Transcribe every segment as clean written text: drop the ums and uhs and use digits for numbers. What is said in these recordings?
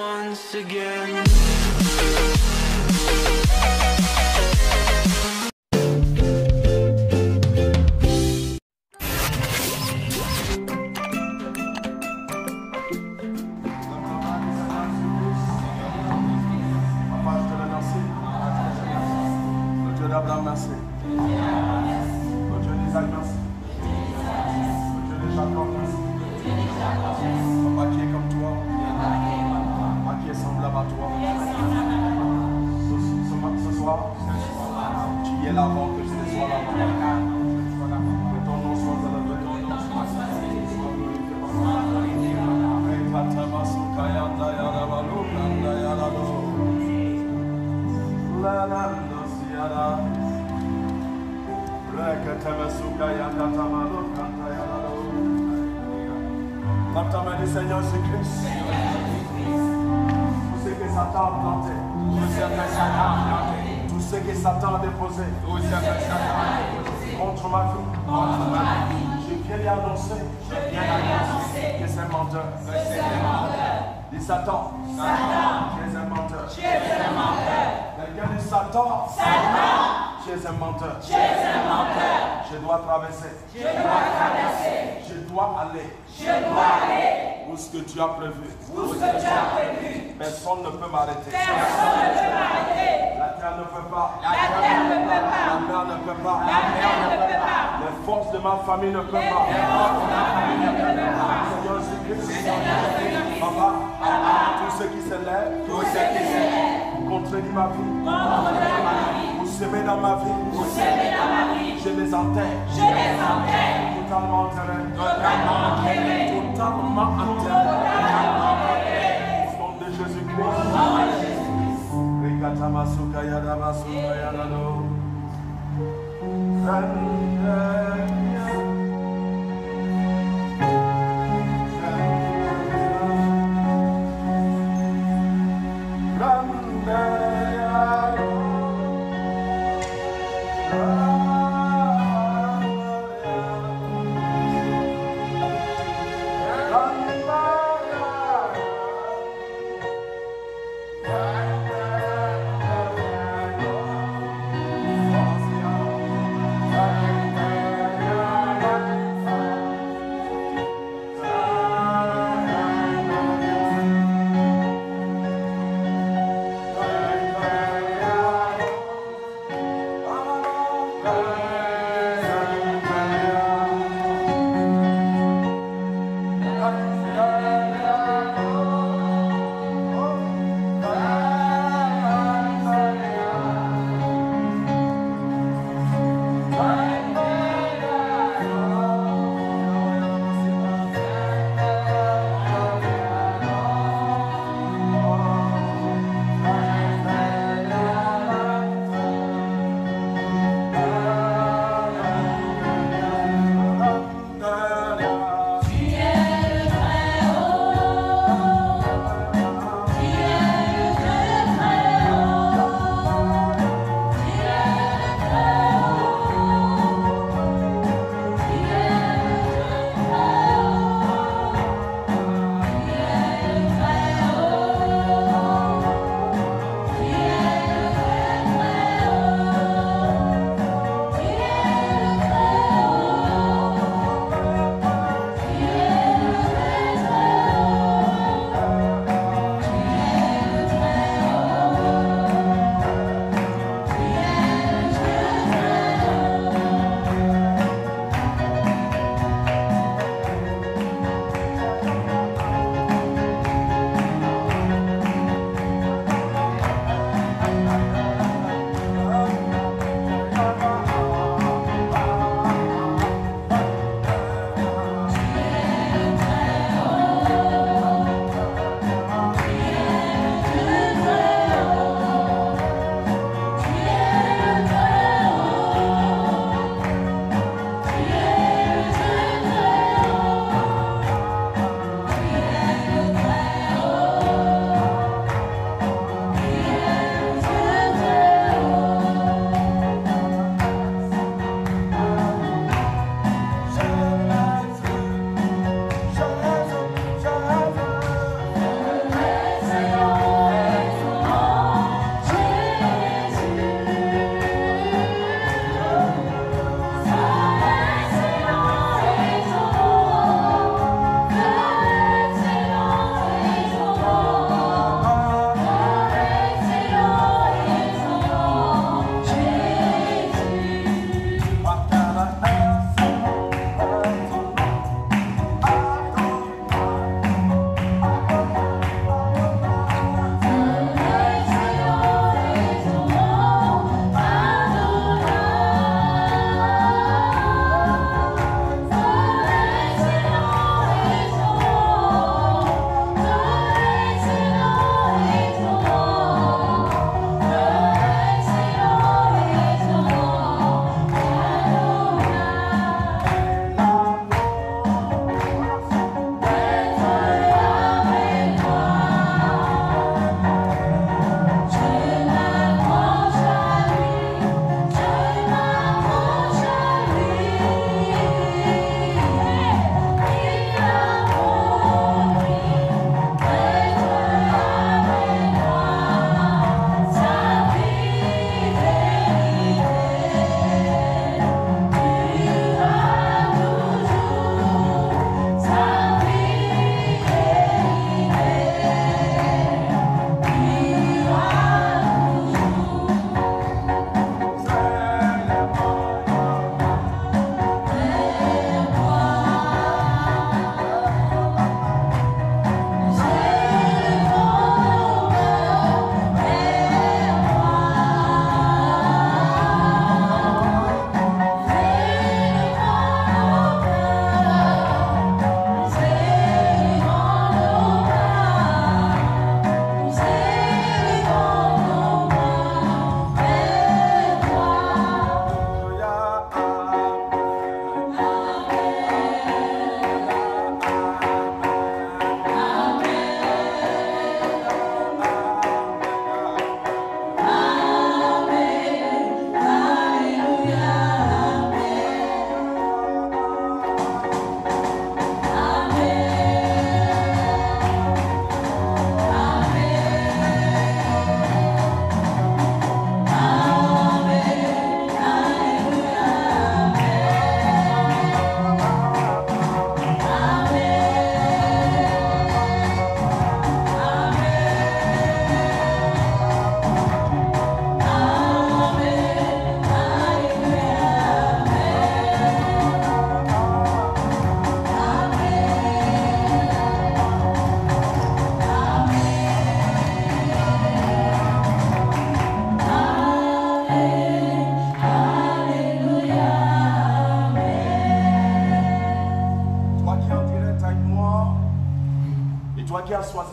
once again. d'Abraham, merci. Le Dieu d'Isaac, merci. Le Dieu de Jacob, merci. Papa qui est comme toi. Papa qui est semblable à toi. Ce soir, tu y es l'avant que je ne sois là. Que ton nom soit élevé. Lève ta main du Seigneur Jésus-Christ. Tout ce que Satan a planté, tout ce que Satan a déposé contre ma vie, je viens lui annoncer que c'est menteur. Dis Satan, tu es un menteur. Quelqu'un dit Satan, tu es un menteur. Je dois traverser. Je dois aller. Où ce que tu as prévu. Personne ne peut m'arrêter. La terre ne peut pas. La mer ne peut pas. Les forces de ma famille ne peuvent pas. Seigneur Jésus-Christ. Papa, tous ceux qui s'élèvent contredisent ma vie. Vous semez dans ma vie. Je les enterre. Totalement enterré. Totalement enterré. Au nom de Jésus-Christ. Rikatamasuka yadamasuka yadado.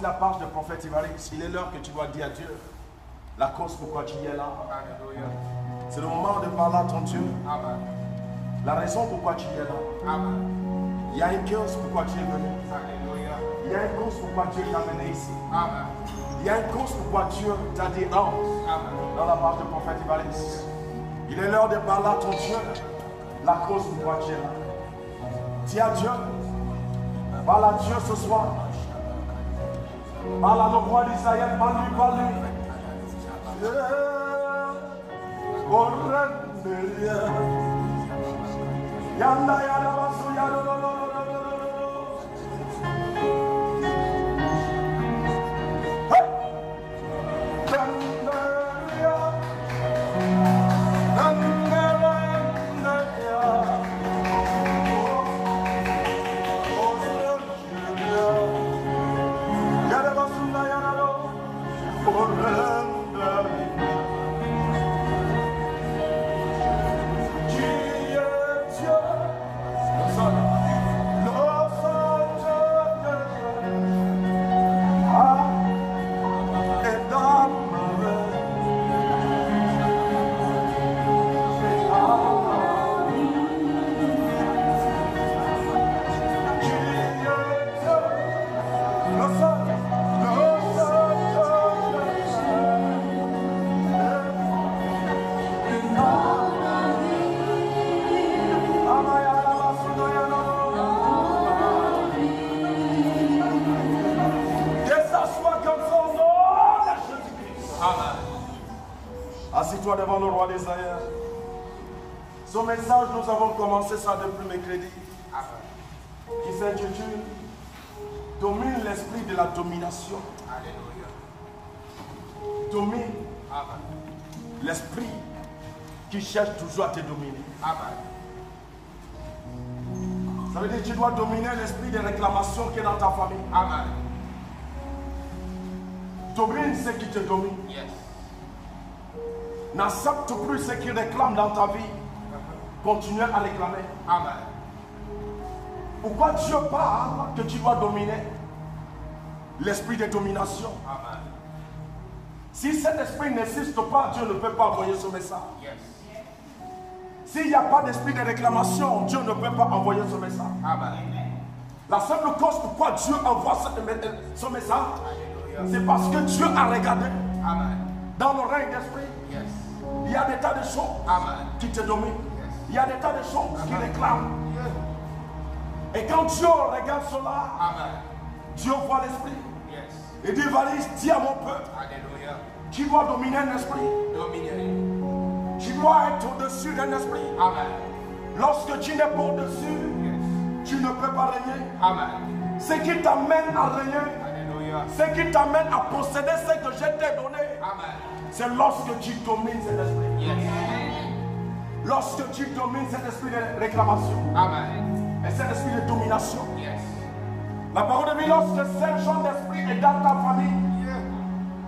ta page de prophète Évariste, il est l'heure que tu dois dire à Dieu la cause pourquoi tu es là. C'est le moment de parler à ton Dieu. Amen. La raison pourquoi tu es là. Amen. Il y a une cause pourquoi tu es venu. Alléluia. Il y a une cause pourquoi Dieu t'a amené ici. Amen. Il y a une cause pourquoi Dieu t'a dit entre Amen. dans la page de prophète Évariste. Il est l'heure de parler à ton Dieu la cause pourquoi tu es là. Dis à Dieu. Parle à Dieu ce soir. Parle à le roi d'Israël. Parle-lui, parle-lui. Assis-toi devant le roi d'Israël. Ce message, nous avons commencé ça depuis mercredi. Qui s'intitule Domine l'esprit de la domination. Alléluia. Domine Amen. l'esprit qui cherche toujours à te dominer. Amen. Ça veut dire que tu dois dominer l'esprit de réclamation qui est dans ta famille. Amen. Domine ce qui te domine. Yes. N'accepte plus ce qui réclame dans ta vie. Continue à réclamer. Amen. Pourquoi Dieu parle que tu dois dominer l'esprit de domination? Amen. Si cet esprit n'existe pas, Dieu ne peut pas envoyer ce message. Yes. S'il n'y a pas d'esprit de réclamation, Dieu ne peut pas envoyer ce message. Amen. La seule cause pourquoi Dieu envoie ce message, c'est parce que Dieu a regardé. Amen. Dans le règne d'esprit, Yes. il y a des tas de choses Amen. qui te dominent. Il y a des tas de choses qui réclament. Yes. Et quand Dieu regarde cela, Amen. Dieu voit l'esprit. Yes. Et dit, Évariste, dis à mon peuple, Alléluia. tu dois dominer un esprit. Dominer. Tu dois être au-dessus d'un esprit. Amen. Lorsque tu n'es pas au-dessus, Yes. tu ne peux pas régner. Amen. Ce qui t'amène à régner, Alléluia. ce qui t'amène à posséder ce que je t'ai donné, Amen. c'est lorsque tu domines cet esprit. Yes. Lorsque tu domines cet esprit de réclamation Amen. et cet esprit de domination. Yes. La parole de vie, lorsque ce genre d'esprit est dans ta famille, Yes.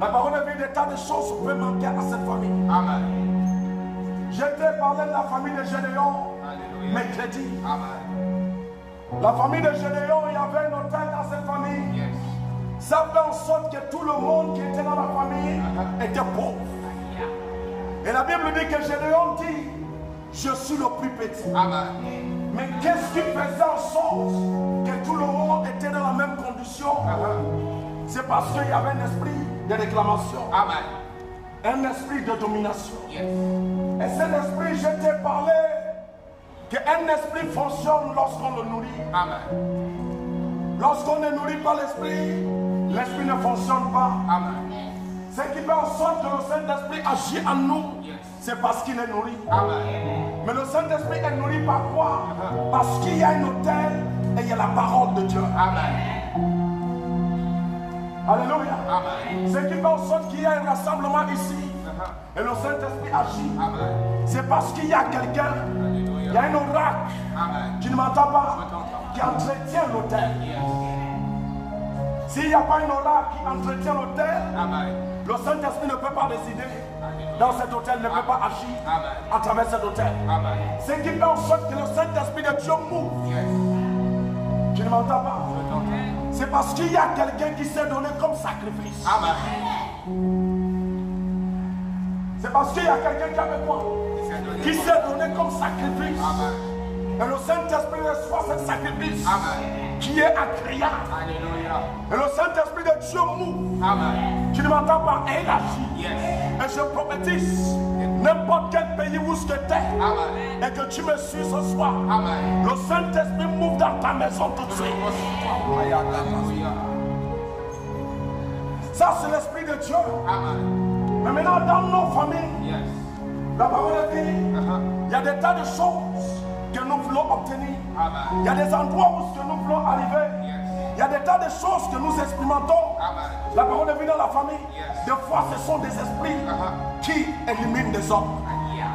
la parole de vie, des tas de choses peuvent manquer à cette famille. Amen. Je t'ai parlé de la famille de Gédéon Alléluia. mercredi. Amen. La famille de Gédéon, il y avait un hôtel dans cette famille. Yes. Ça fait en sorte que tout le monde qui était dans la famille était pauvre. Et la Bible dit que Gédéon dit, je suis le plus petit. Amen. Mais qu'est-ce qui faisait en sorte que tout le monde était dans la même condition? C'est parce qu'il y avait un esprit de réclamation, Amen. un esprit de domination. Yes. Et cet esprit, je t'ai parlé qu'un esprit fonctionne lorsqu'on le nourrit. Amen. Lorsqu'on ne nourrit pas l'esprit, l'esprit ne fonctionne pas. Amen. Ce qui fait en sorte que le Saint-Esprit agit en nous, Yes. c'est parce qu'il est nourri. Amen. Mais le Saint-Esprit est nourri par quoi? Parce qu'il y a un autel et il y a la parole de Dieu. Amen. Alléluia. Amen. Ce qui fait en sorte qu'il y a un rassemblement ici et le Saint-Esprit agit, Amen. c'est parce qu'il y a quelqu'un, il y a un oracle Amen. qui ne m'entend pas, Je t'entends. qui entretient l'autel. Yes. S'il n'y a pas un oracle qui entretient l'autel, Amen. le Saint-Esprit ne peut pas résider Alléluia. dans cet hôtel, ne peut pas agir Amen. à travers cet hôtel. Amen. Ce qui fait en sorte que le Saint-Esprit de Dieu move. Yes. Tu ne m'entends pas? Je t'entends. c'est parce qu'il y a quelqu'un qui s'est donné comme sacrifice. Amen. C'est parce qu'il y a quelqu'un qui a fait quoi? Qui s'est donné comme sacrifice. Amen. Et le Saint-Esprit reçoit ce sacrifice. Amen. Qui est agréable. Alléluia. Et le Saint-Esprit de Dieu mou. Amen. Tu ne m'entends pas, et il agit. Yes. Et je prophétise, n'importe quel pays où tu es, Amen. et que tu me suis ce soir, Amen. le Saint-Esprit m'ouvre dans ta maison tout de suite. Alléluia. Ça, c'est l'Esprit de Dieu. Amen. Mais maintenant, dans nos familles, Yes. la parole dit, Uh-huh. il y a des tas de choses que nous voulons obtenir. Amen. Il y a des endroits où ce que nous voulons arriver. Yes. Il y a des tas de choses que nous expérimentons. Amen. La parole de vie dans la famille. Yes. Des fois, ce sont des esprits Uh-huh. qui éliminent des hommes. Yeah.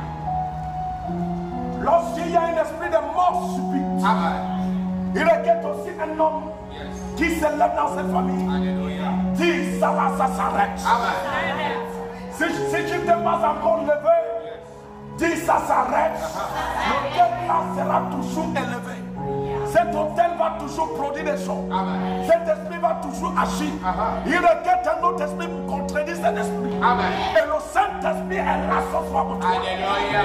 Lorsqu'il y a un esprit de mort subite, Amen. il requiert aussi un homme Yes. qui se lève dans cette famille. Alléluia. Dis, ça là, ça s'arrête. Amen. Si tu ne t'es pas encore levé, dis, ça s'arrête. L'hôtel là sera toujours élevé. Cet hôtel va toujours produire des choses. Amen. Cet esprit va toujours agir. Il requiert un autre esprit pour contredire cet esprit. Amen. Et le Saint-Esprit est là ce soir pour toi. Alléluia.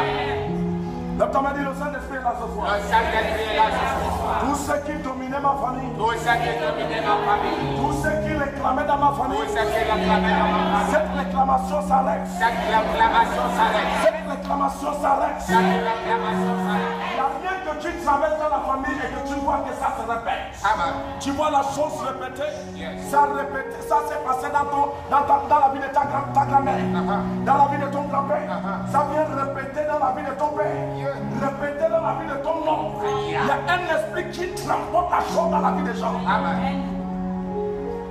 Le temps m'a dit, le Saint-Esprit est là ce soir. Le Saint-Esprit est là ce soir. Tous ceux qui dominaient ma famille, Tout ce qui dominait ma famille. tous ceux qui réclamaient dans ma Tout famille, ce qui réclamait dans ma famille. cette réclamation s'arrête. Cette réclamation s'arrête. Cette réclamation s'arrête. Cette réclamation s'arrête. Il n'y a rien que tu traverses dans la famille et que tu vois que ça se répète. Amen. Tu vois la chose se répéter. Yes. Ça répète, ça s'est passé dans la vie de ta grand-mère, dans la vie de ton grand-père. Ça vient répéter dans la vie de ton père. Répéter dans la vie de ton oncle. Il y a un esprit qui transporte la chose dans la vie des gens. Amen.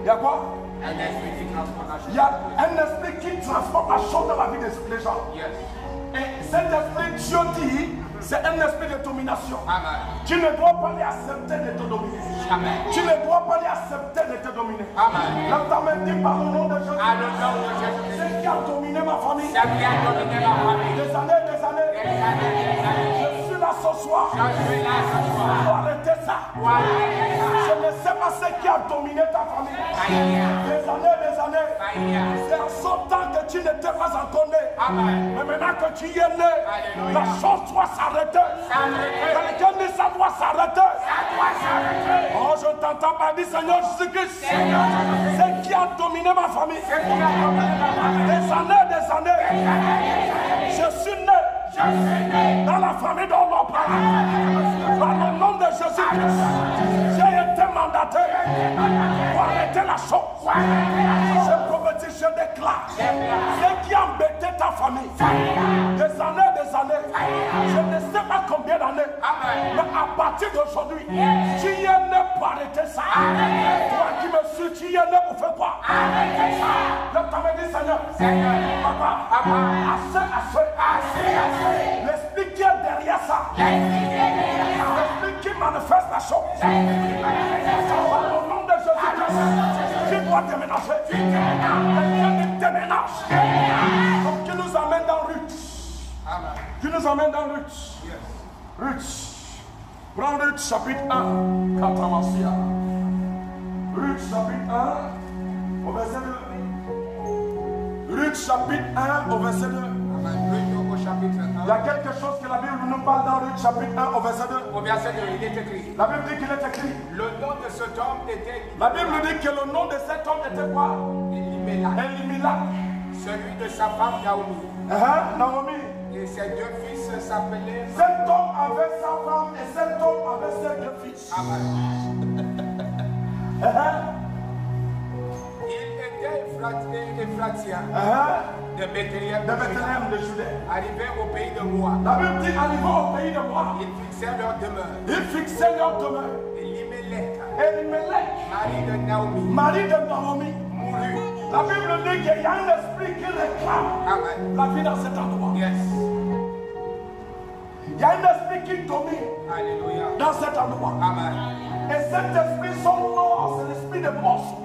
Il y a quoi? Un esprit qui transporte la chose. Il y a un esprit qui transporte la chose dans la vie des gens. Yes. Et cet esprit, Dieu dit, c'est un esprit de domination. Amen. Tu ne dois pas les accepter de te dominer. Amen. Tu ne dois pas les accepter de te dominer. Amen. Là, ta main dit par le nom de Jésus. À le nom de Jésus. C'est qui a dominé ma famille. Ça vient dominer ma famille. Des années, des années. Des années, des années. Je suis là ce soir. Je suis là ce Il soir. faut arrêter ça. Voilà. Je ne sais pas ce qui a dominé ta famille. Des années, des années. C'est en ce temps que tu n'étais pas encore né. Amen. Mais maintenant que tu y es né, Alléluia. la chose doit s'arrêter. Quelqu'un dit ça doit s'arrêter. Oh, je ne t'entends pas dire Seigneur Jésus-Christ. C'est qui a dominé ma famille. Des années. Je suis né dans la famille dont on parle. Par le nom de Jésus-Christ, j'ai été mandaté pour arrêter la chose. Je prophétise, je déclare. Ce qui a embêté ta famille, des années, je ne sais pas combien d'années, mais à partir d'aujourd'hui, tu y es né pour arrêter ça. Toi qui me suis, tu y es né pour faire quoi? Le temps me dit Seigneur, papa, assez. L'esprit qui est derrière ça, l'esprit qui manifeste la chose, par le nom de Jésus-Christ, qui doit déménager, quelqu'un déménage. Donc qui nous amène dans Ruth. Qui nous amène dans Ruth. Ruth. Prends Ruth chapitre 1. Katamasia. Ruth chapitre 1 au verset 2. Ruth chapitre 1 au verset 2. Au chapitre 1. Il y a quelque chose que la Bible nous parle dans Ruth chapitre 1 au verset 2. Au verset 2, il est écrit. La Bible dit qu'il est écrit. Le nom de cet homme était La Bible dit que le nom de cet homme était quoi? Elimelech, Elimelech. celui de sa femme Naomi. Naomi. Et ses deux fils s'appelaient. Cet homme avait sa femme et cet homme avait ses deux fils. Amen. Il était Ephratien de Bethléem De Bethléem de Judée. arrivé au pays de Moab. La Bible dit arrivé au pays de Moab. Ils fixèrent leur demeure. Ils fixaient leur demeure. Elimelech, Elimelech, mari de Naomi, mari de Naomi, mourut. la Bible dit qu'il y a un esprit qui réclame Amen. la vie dans cet endroit. Yes. Il y a un esprit qui domine Alléluia. dans cet endroit. Amen. Et cet esprit, son nom, c'est l'esprit de mort.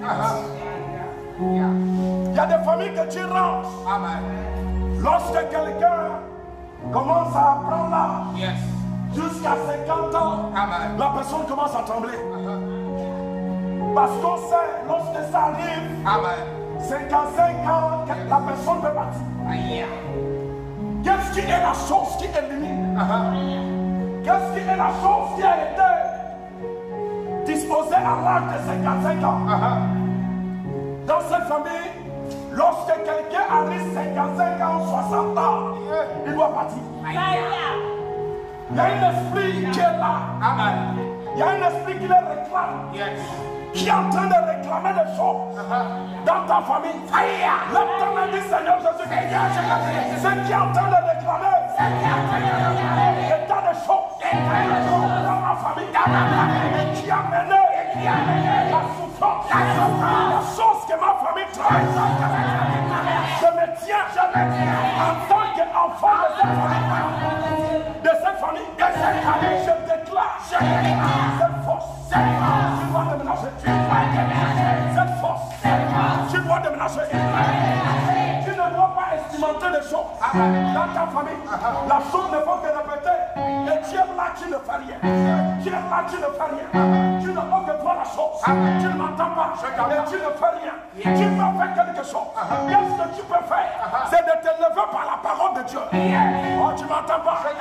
Yeah. Il y a des familles que tu ranges. Amen. Lorsque quelqu'un commence à apprendre l'âge, Yes. jusqu'à 50 ans, Amen. la personne commence à trembler. Parce qu'on sait, lorsque ça arrive, Amen. 55 ans, la personne peut partir. Qu'est-ce qui est la chose qui élimine? Qu'est-ce qui est la chose qui a été disposée à l'âge de 55 ans? Dans cette famille, lorsque quelqu'un arrive 55 ans, 60 ans, il doit partir. Il y a un esprit qui est là. Amen. Il y a un esprit qui les réclame. Yes. Qui est en train de réclamer des choses dans ta famille. L'Éternel dit, Seigneur Jésus, ce qui est en train de réclamer des tas de choses dans ma famille, et qui a mené la souffrance, la chose que ma famille traverse. Je me tiens en tant qu'enfant de cette famille. Je déclare cette force. Tu dois déménager. Cette force. Tu dois déménager. Tu ne dois pas estimer les choses dans ta famille. La chose ne faut que répéter. Et tu es là, tu ne fais rien. Tu es là, tu ne fais rien. Tu ne peux que voir la chose. Tu ne m'entends pas. Et tu ne fais rien. Tu peux faire quelque chose. Qu'est-ce que tu peux faire? C'est de te lever par la parole de Dieu. Oh, tu ne m'entends pas. C'est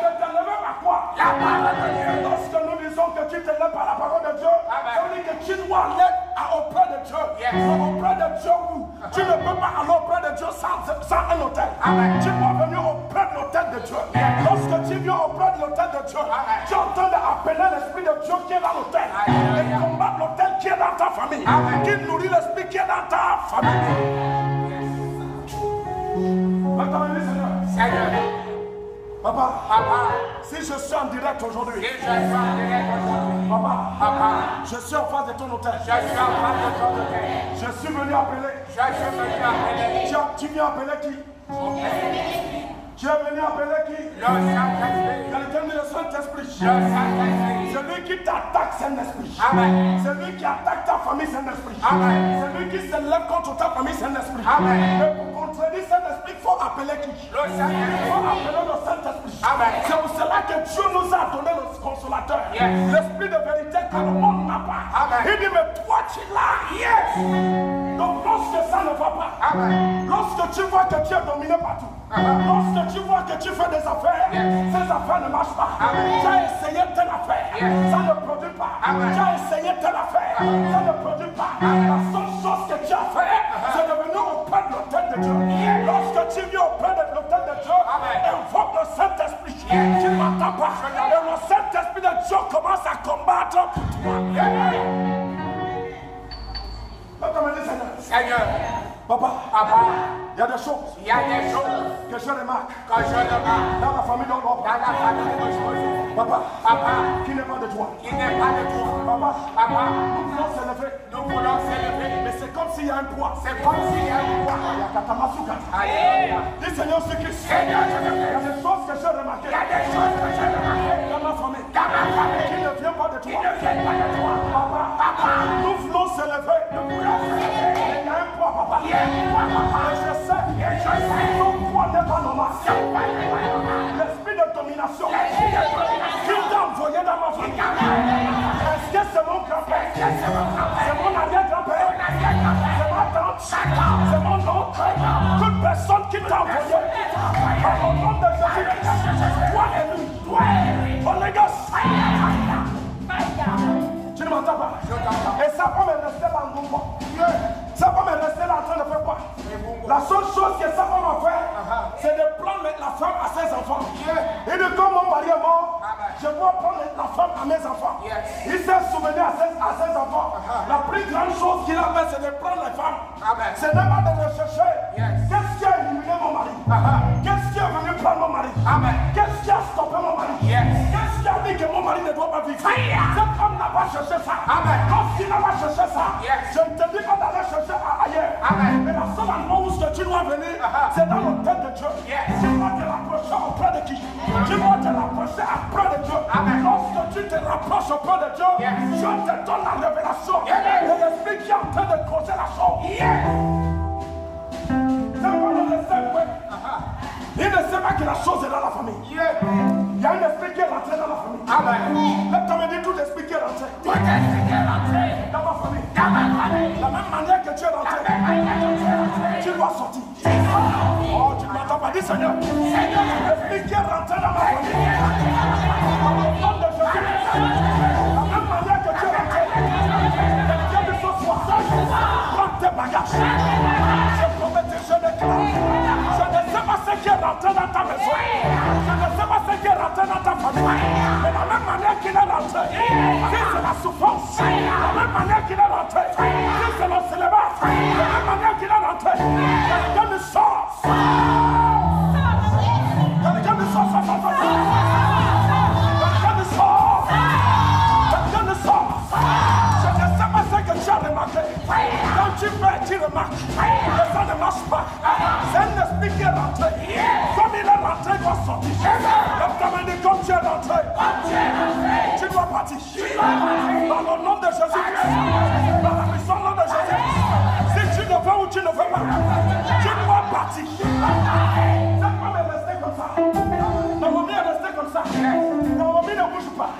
de te lever par quoi? La parole de Dieu. Lorsque nous disons que tu te lèves par la parole de Dieu, ça veut dire que tu dois aller auprès de Dieu. Auprès de Dieu où tu ne peux pas aller auprès de Dieu sans un hôtel. Tu dois venir auprès de l'hôtel de Dieu. Lorsque tu viens auprès de l'hôtel de Dieu, tu es en train d'appeler l'esprit de Dieu qui est dans l'hôtel et combattre l'hôtel qui est dans ta famille, qui nourrit l'esprit qui est dans ta famille. Maintenant, Seigneur. Papa, si je suis en direct aujourd'hui, Papa, je suis en face de ton hôtel. Je suis venu appeler. Tu viens appeler qui? Tu es venu appeler qui? Quelqu'un de Saint-Esprit. Celui qui t'attaque, c'est un esprit. Celui qui attaque ta famille, c'est un esprit. Celui qui se lève contre ta famille, c'est un esprit. Mais pour contredire cet esprit, il faut appeler qui? Il faut appeler le Saint-Esprit. C'est pour cela que Dieu nous a donné le consolateur. L'esprit de vérité que le monde n'a pas. Il dit, mais toi tu l'as. Donc lorsque ça ne va pas, lorsque tu vois que tu es dominé partout, lorsque tu vois que tu fais des affaires, ces affaires ne marchent pas. Tu as essayé telle affaire, ça ne produit pas. Tu as essayé telle affaire, ça ne produit pas. La seule chose que tu as fait, c'est de venir auprès de l'autel de Dieu. Lorsque tu viens auprès de l'autel de Dieu, invoque le Saint-Esprit. Tu ne m'entends pas. Et le Saint-Esprit de Dieu commence à combattre pour toi. Seigneur. Papa, il y a des choses que je remarque dans la famille de l'homme. Papa, qui n'est pas de toi. Papa, nous voulons s'élever. Mais c'est comme s'il y a un poids. Il y a Katamasuka. Dis Seigneur Jésus-Christ. Il y a des choses que j'ai remarquées dans ma famille qui ne viennent pas de toi. Papa, nous voulons s'élever. Il y a un poids, papa. Et je sais, ton poids n'est pas normal. L'esprit de domination qui t'a envoyé dans ma famille. Est-ce que c'est mon grand-père? C'est mon arrière-grand-père? C'est ma tante? C'est mon oncle? Toute personne qui t'a envoyé, au nom de Jésus, toi et lui, Holy Ghost. Tu ne m'entends pas? Et ça peut me rester dans le mouvement. Ça peut me rester là en train de faire quoi? La seule chose que ça peut me faire, c'est de prendre la femme à ses enfants. Et de comme mon mari est mort, je dois prendre la femme à mes enfants. Il s'est souvenu à ses enfants. La plus grande chose qu'il a fait, c'est de prendre les femmes. C'est n'est pas de rechercher. Qu'est-ce qui a éliminé mon mari? Qu'est-ce qui est venu prendre mon mari? Qu'est-ce qui a stoppé mon mari? Qu'est-ce qui a dit que mon mari ne doit pas vivre? Cette femme n'a pas cherché ça. Lorsqu'il n'a pas cherché ça, je ne te dis pas d'aller chercher ailleurs. Mais la seule endroit où tu dois venir, c'est dans l'autel de Dieu. Tu dois te rapprocher auprès de qui? Tu dois te rapprocher auprès de Dieu. Lorsque tu te rapproches auprès de Dieu, Dieu te donne la révélation. Et l'esprit qui est en train de causer la chose. C'est pas le laisser. Il ne sait pas que la chose est dans la famille. Il y a un esprit qui est rentré dans la famille. L'État me dit tout l'esprit qui est rentré dans ma famille. dois sortir. Oh, tu ne m'entends pas dire, Seigneur. L'esprit qui est rentré dans ma famille. Dans le nom de Jésus. La même manière que tu es rentré. Quelqu'un de ce soir. Prends tes bagages. Je promets, je déclare. Je ne sais pas ce qui est rentré dans ta maison. Je ne sais pas ce qui est rentré dans ta famille. Mais la même manière qu'il est rentré. Si c'est la souffrance. La même manière qu'il est rentré. Si c'est le célibat. La même manière qu'il est rentré. Quelqu'un de sort. Quelqu'un de sort. Quelqu'un de sort. Quelqu'un de sort. Je ne sais pas ce que tu as remarqué. Quand tu fais, tu remarques. Mais ça ne marche pas. C'est un esprit qui est rentré. Comme il est rentré, il doit sortir. Lève ta main et comme tu es rentré. Tu dois partir. Dans le nom de Jésus-Christ. Dans la puissance nom de Jésus-Christ. Si tu ne veux ou tu ne veux pas, tu dois partir. Cette femme est restée comme ça. Naomi est restée comme ça. Naomi ne bouge pas.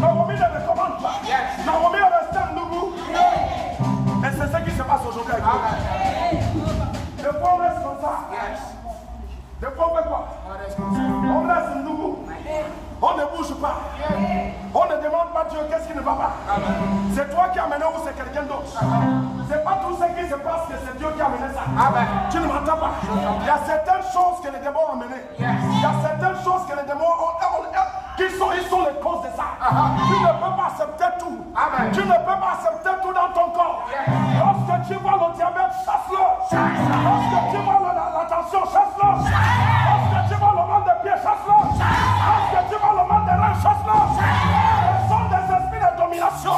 Naomi ne recommande pas. Naomi est restée en Nougou. Et c'est ce qui se passe aujourd'hui avec nous. Des fois on reste comme ça. Des fois on fait quoi? On reste en Nougou. On ne bouge pas. On ne demande pas Dieu qu'est-ce qui ne va pas. C'est toi qui as amené ou c'est quelqu'un d'autre. C'est pas tout ce qui se passe que c'est Dieu qui a amené ça. Tu ne m'entends pas. Il y a certaines choses que les démons ont amenées. Il y a certaines choses que les démons ont ils sont les causes de ça. Tu ne peux pas accepter tout. Tu ne peux pas accepter tout dans ton corps. Lorsque tu vois le diabète, chasse-le. Lorsque tu vois la tension, chasse-le. Lorsque tu vois le mal de pied, chasse-le. Lorsque tu vois le mal de rein, chasse-le. Ce sont des esprits de domination.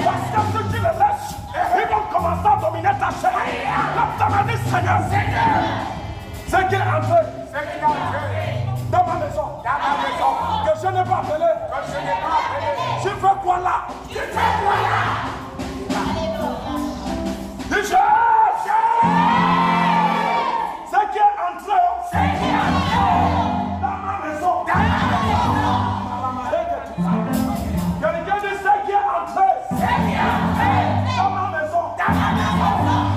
Parce que si tu les laisses, ils vont commencer à dominer ta chair. Lève ta main, dis Seigneur. C'est qui est entré dans ma maison. Que je n'ai pas appelé. Tu fais quoi là? Dis Jésus. C'est qui est entré dans ma maison. Quelqu'un dit c'est qui est entré dans ma maison.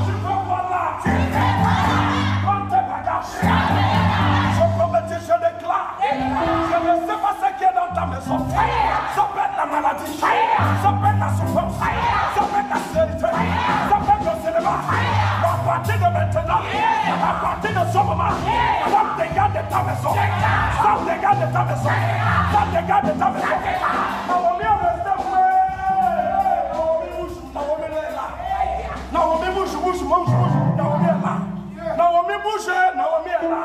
Tu fais quoi là? Prends tes bagages. Je promets, je déclare. Je ne sais pas ce qui est dans ta maison. Ça peut être la maladie. Ça peut être la souffrance. Ça peut être la stérilité. Ça peut être le célibat. Mais à partir de maintenant, à partir de ce moment, ça dégage de ta maison. Ça dégage de ta maison. Ça dégage de ta maison. Naomi est restée vrai. Naomi est là. Naomi bouge. Naomi est là. Naomi bouge. Naomi est là.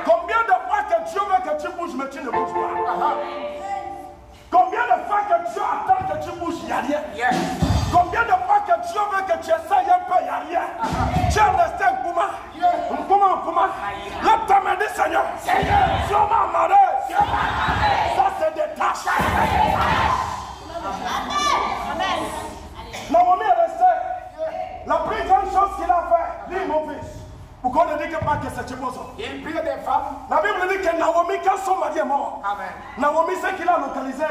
Combien de fois que Dieu veut que tu bouges, mais tu ne bouges pas? Combien de fois que Dieu attend que tu bouges, il n'y a rien? Combien de fois que Dieu veut que tu essayes un peu, il n'y a rien? Tu es resté un Kouma. Lève ta main, dis Seigneur. Dieu m'a amarré. Ça, c'est des tâches. Naomi est restée. La plus grande chose qu'il a fait, lui, mon fils. Pourquoi on ne dit pas que c'est Chibozo? Il prie des femmes. La Bible dit que Naomi, quand son mari est mort, Naomi, c'est qu'il a localisé.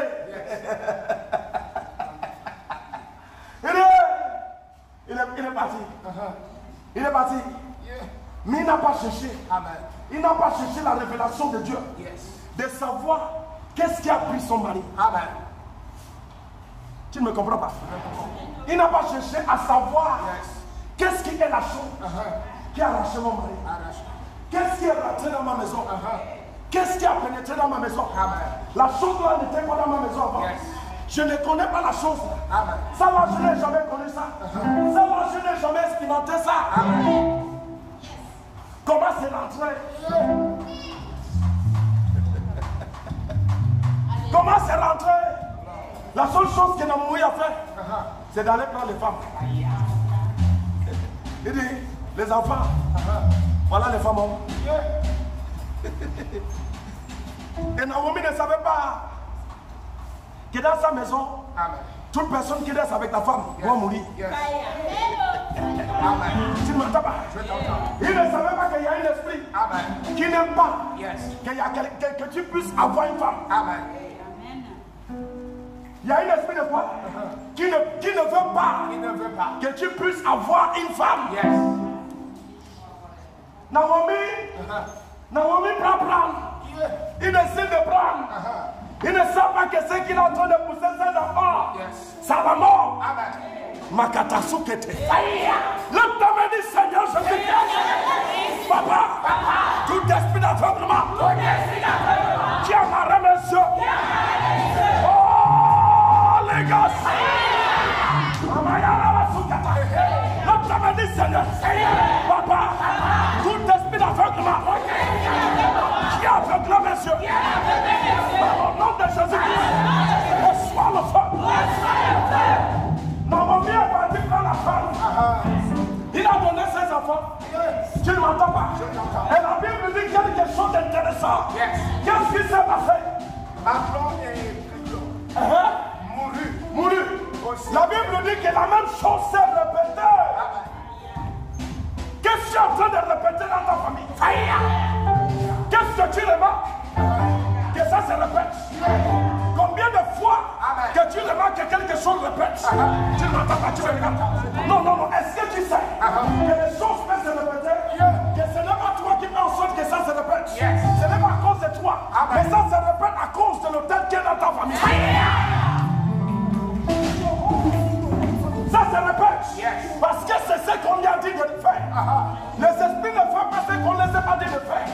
Il est parti. Il est parti. Mais il n'a pas cherché. Il n'a pas cherché la révélation de Dieu. De savoir qu'est-ce qui a pris son mari. Tu ne me comprends pas? Il n'a pas cherché à savoir qu'est-ce qui est la chose qui a arraché mon mari. Qu'est-ce qui est rentré dans ma maison? Qu'est-ce qui a pénétré dans ma maison? La chose là n'était pas dans ma maison avant. Je ne connais pas la chose. Ça là, je n'ai jamais connu ça. Ça là, je n'ai jamais expérimenté ça. Comment c'est rentré? Comment c'est rentré? La seule chose que Naomi a fait, c'est d'aller prendre les femmes. Il dit, les enfants, voilà les femmes. Et Naomi ne savait pas que dans sa maison, toute personne qui reste avec la femme va mourir. Tu ne m'entends pas? Il ne savait pas qu'il y a un esprit qui n'aime pas que tu puisses avoir une femme. Il y a un esprit de quoi? Qui ne veut pas que tu puisses avoir une femme. Naomi prend. Il décide de prendre. Il ne sait pas que ce qu'il est en train de pousser, c'est d'abord. Ça va mort. Makatasukete. Lève ta main, dit Seigneur Jésus-Christ. Papa, tout esprit d'aveuglement qui a marré mes yeux. Oh, les gars. Lève ta main, dit Seigneur. Papa, tout esprit d'aveuglement qui a aveuglé mes yeux. Dans le nom de Jésus-Christ, reçois le feu. Naomi est parti prendre la femme. Il a donné ses enfants. Tu ne m'entends pas? Et la Bible dit quelque chose d'intéressant. Qu'est-ce qui s'est passé? Maglon et Maglon. Mouru. La Bible dit que la même chose s'est répétée. Qu'est-ce que tu es en train de répéter dans ta famille? Qu'est-ce que tu remarques? Que ça se répète. Combien de fois que tu remarques que quelque chose répète? Tu ne m'entends pas, tu me regardes. Non. Est-ce que tu sais que les choses peuvent se répéter? Que ce n'est pas toi qui fais en sorte que ça se répète. Ce n'est pas à cause de toi. Mais ça se répète à cause de l'autel qui est dans ta famille. Ça se répète. Parce que c'est ce qu'on lui a dit de faire. Les esprits ne font pas ce qu'on ne les a pas dit de faire.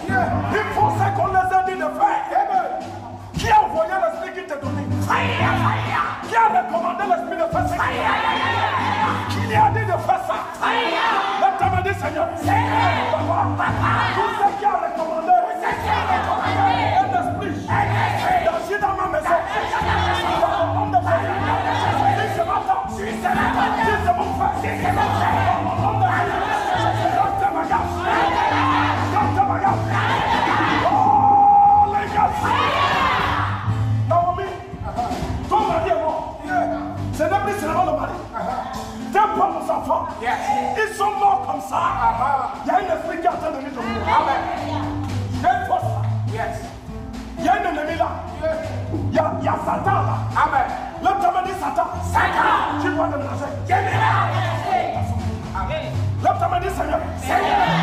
Ils font ce qu'on les a dit de faire. Qui a envoyé l'esprit qui t'a donné? Qui a recommandé l'esprit de faire ça? Qui lui a dit de faire ça? Lève ta main, dis Seigneur. Papa, tout ce qui a recommandé un esprit d'agir dans ma maison. Dans le nom de Jésus. Si c'est ma tante, si c'est mon frère, dans le nom de Jésus. Quand ma garde. Oh, les gars. Naomi, ton mari est mort. Ce n'est plus seulement le mari. Tes propres enfants, ils sont morts comme ça. Il y a un esprit qui est en train de nous dominer. Il y a une force là. Il y a un ennemi là. Il y a Satan là. Là, tu as dit Satan. Tu dois déménager. Là, tu as dit Seigneur.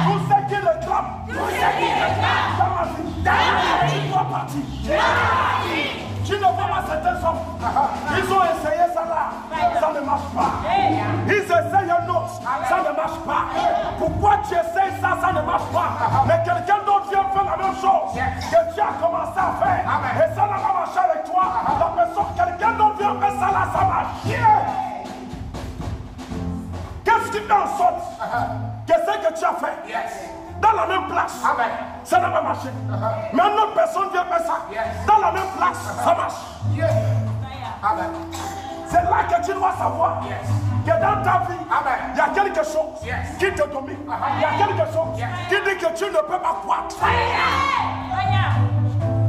Tout ce qui le clame. Dans ma vie. Tu dois partir. Tu ne vois pas certains hommes. Ils ont essayé ça là. Ça ne marche pas. Ils essayent un autre. Ça ne marche pas. Pourquoi tu essayes ça? Ça ne marche pas. Mais quelqu'un d'autre vient faire la même chose que tu as commencé à faire. Et ça n'a pas marché avec toi. La personne, quelqu'un d'autre vient faire ça là. Ça marche. Qu'est-ce qui fait en sorte que ce que tu as fait dans la même place, ça n'a pas marché. Mais une autre personne vient faire ça. Dans la même place, ça marche. C'est là que tu dois savoir que dans ta vie, il y a quelque chose qui te domine. Il y a quelque chose qui dit que tu ne peux pas croître.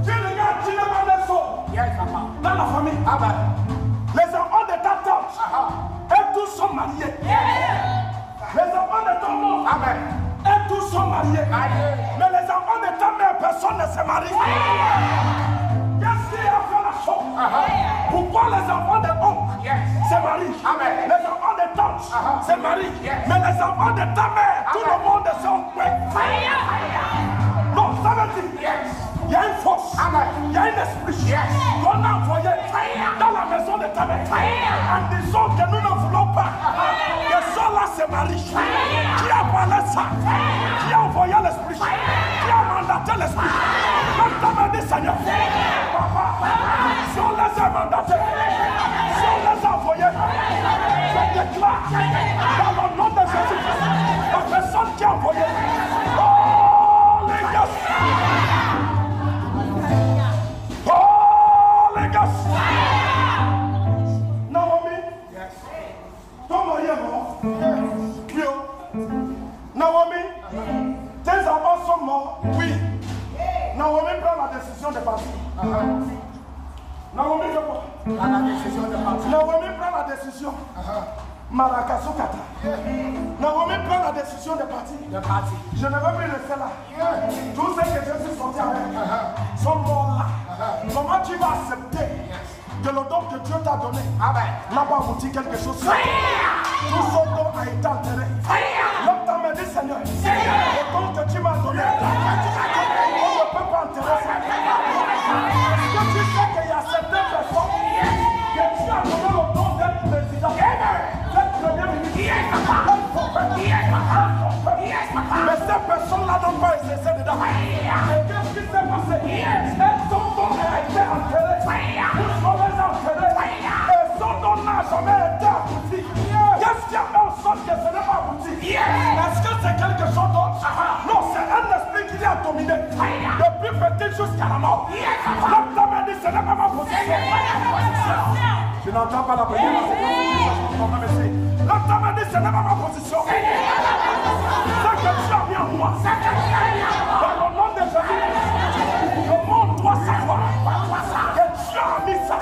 Tu regardes, tu n'es pas le seul dans la famille. Les enfants de ta tante, eux tous sont mariés. Les enfants de ton oncle, eux tous sont mariés. Mais les enfants de ta mère, personne ne se marie. Qu'est-ce qui a fait la chose? Pourquoi les enfants de oncle se marient? Les enfants de tante se marient. Mais les enfants de ta mère, tout le monde se occupé. Non, ça veut dire il y a une force, il y a un esprit qu'on a envoyé dans la maison de ta mère en disant que nous ne voulons pas que cela se marie. Qui a parlé ça? Qui a envoyé l'esprit? Qui a mandaté l'esprit? Comme ta mère dit Seigneur, papa, si on les a mandatés, si on les a envoyés, je déclare dans le nom de Jésus, la personne qui a envoyé, oh les gars, Naomi, ton mari est mort. Naomi, tes enfants sont morts. Oui. Naomi prend la décision de partir. Naomi fait quoi? Naomi prend la décision. Marakasukata. Naomi prend la décision de partir. Je ne veux plus rester là. Tous ceux que je suis sorti avec sont morts là. Comment tu vas accepter que le don que Dieu t'a donné n'a pas abouti quelque chose? Tout son don a été enterré. L'homme t'a dit Seigneur, le don que tu m'as donné Mais ces personnes-là n'ont pas exercé dedans. Et qu'est-ce qui s'est passé? Elles sont donc été enterrées. Où sont les enterrées? Et son nom n'a jamais été abouti. Qu'est-ce qui a fait en sorte que ce n'est pas abouti? Est-ce que c'est quelque chose d'autre? Non, c'est un esprit qui a dominé. Depuis petit jusqu'à la mort. L'homme m'a dit, ce n'est pas ma position. Je n'entends pas la prière. L'homme m'a dit, ce n'est pas ma position. C'est que tu as mis en moi. Dans le nom de Jésus, le monde doit savoir que tu as mis ça.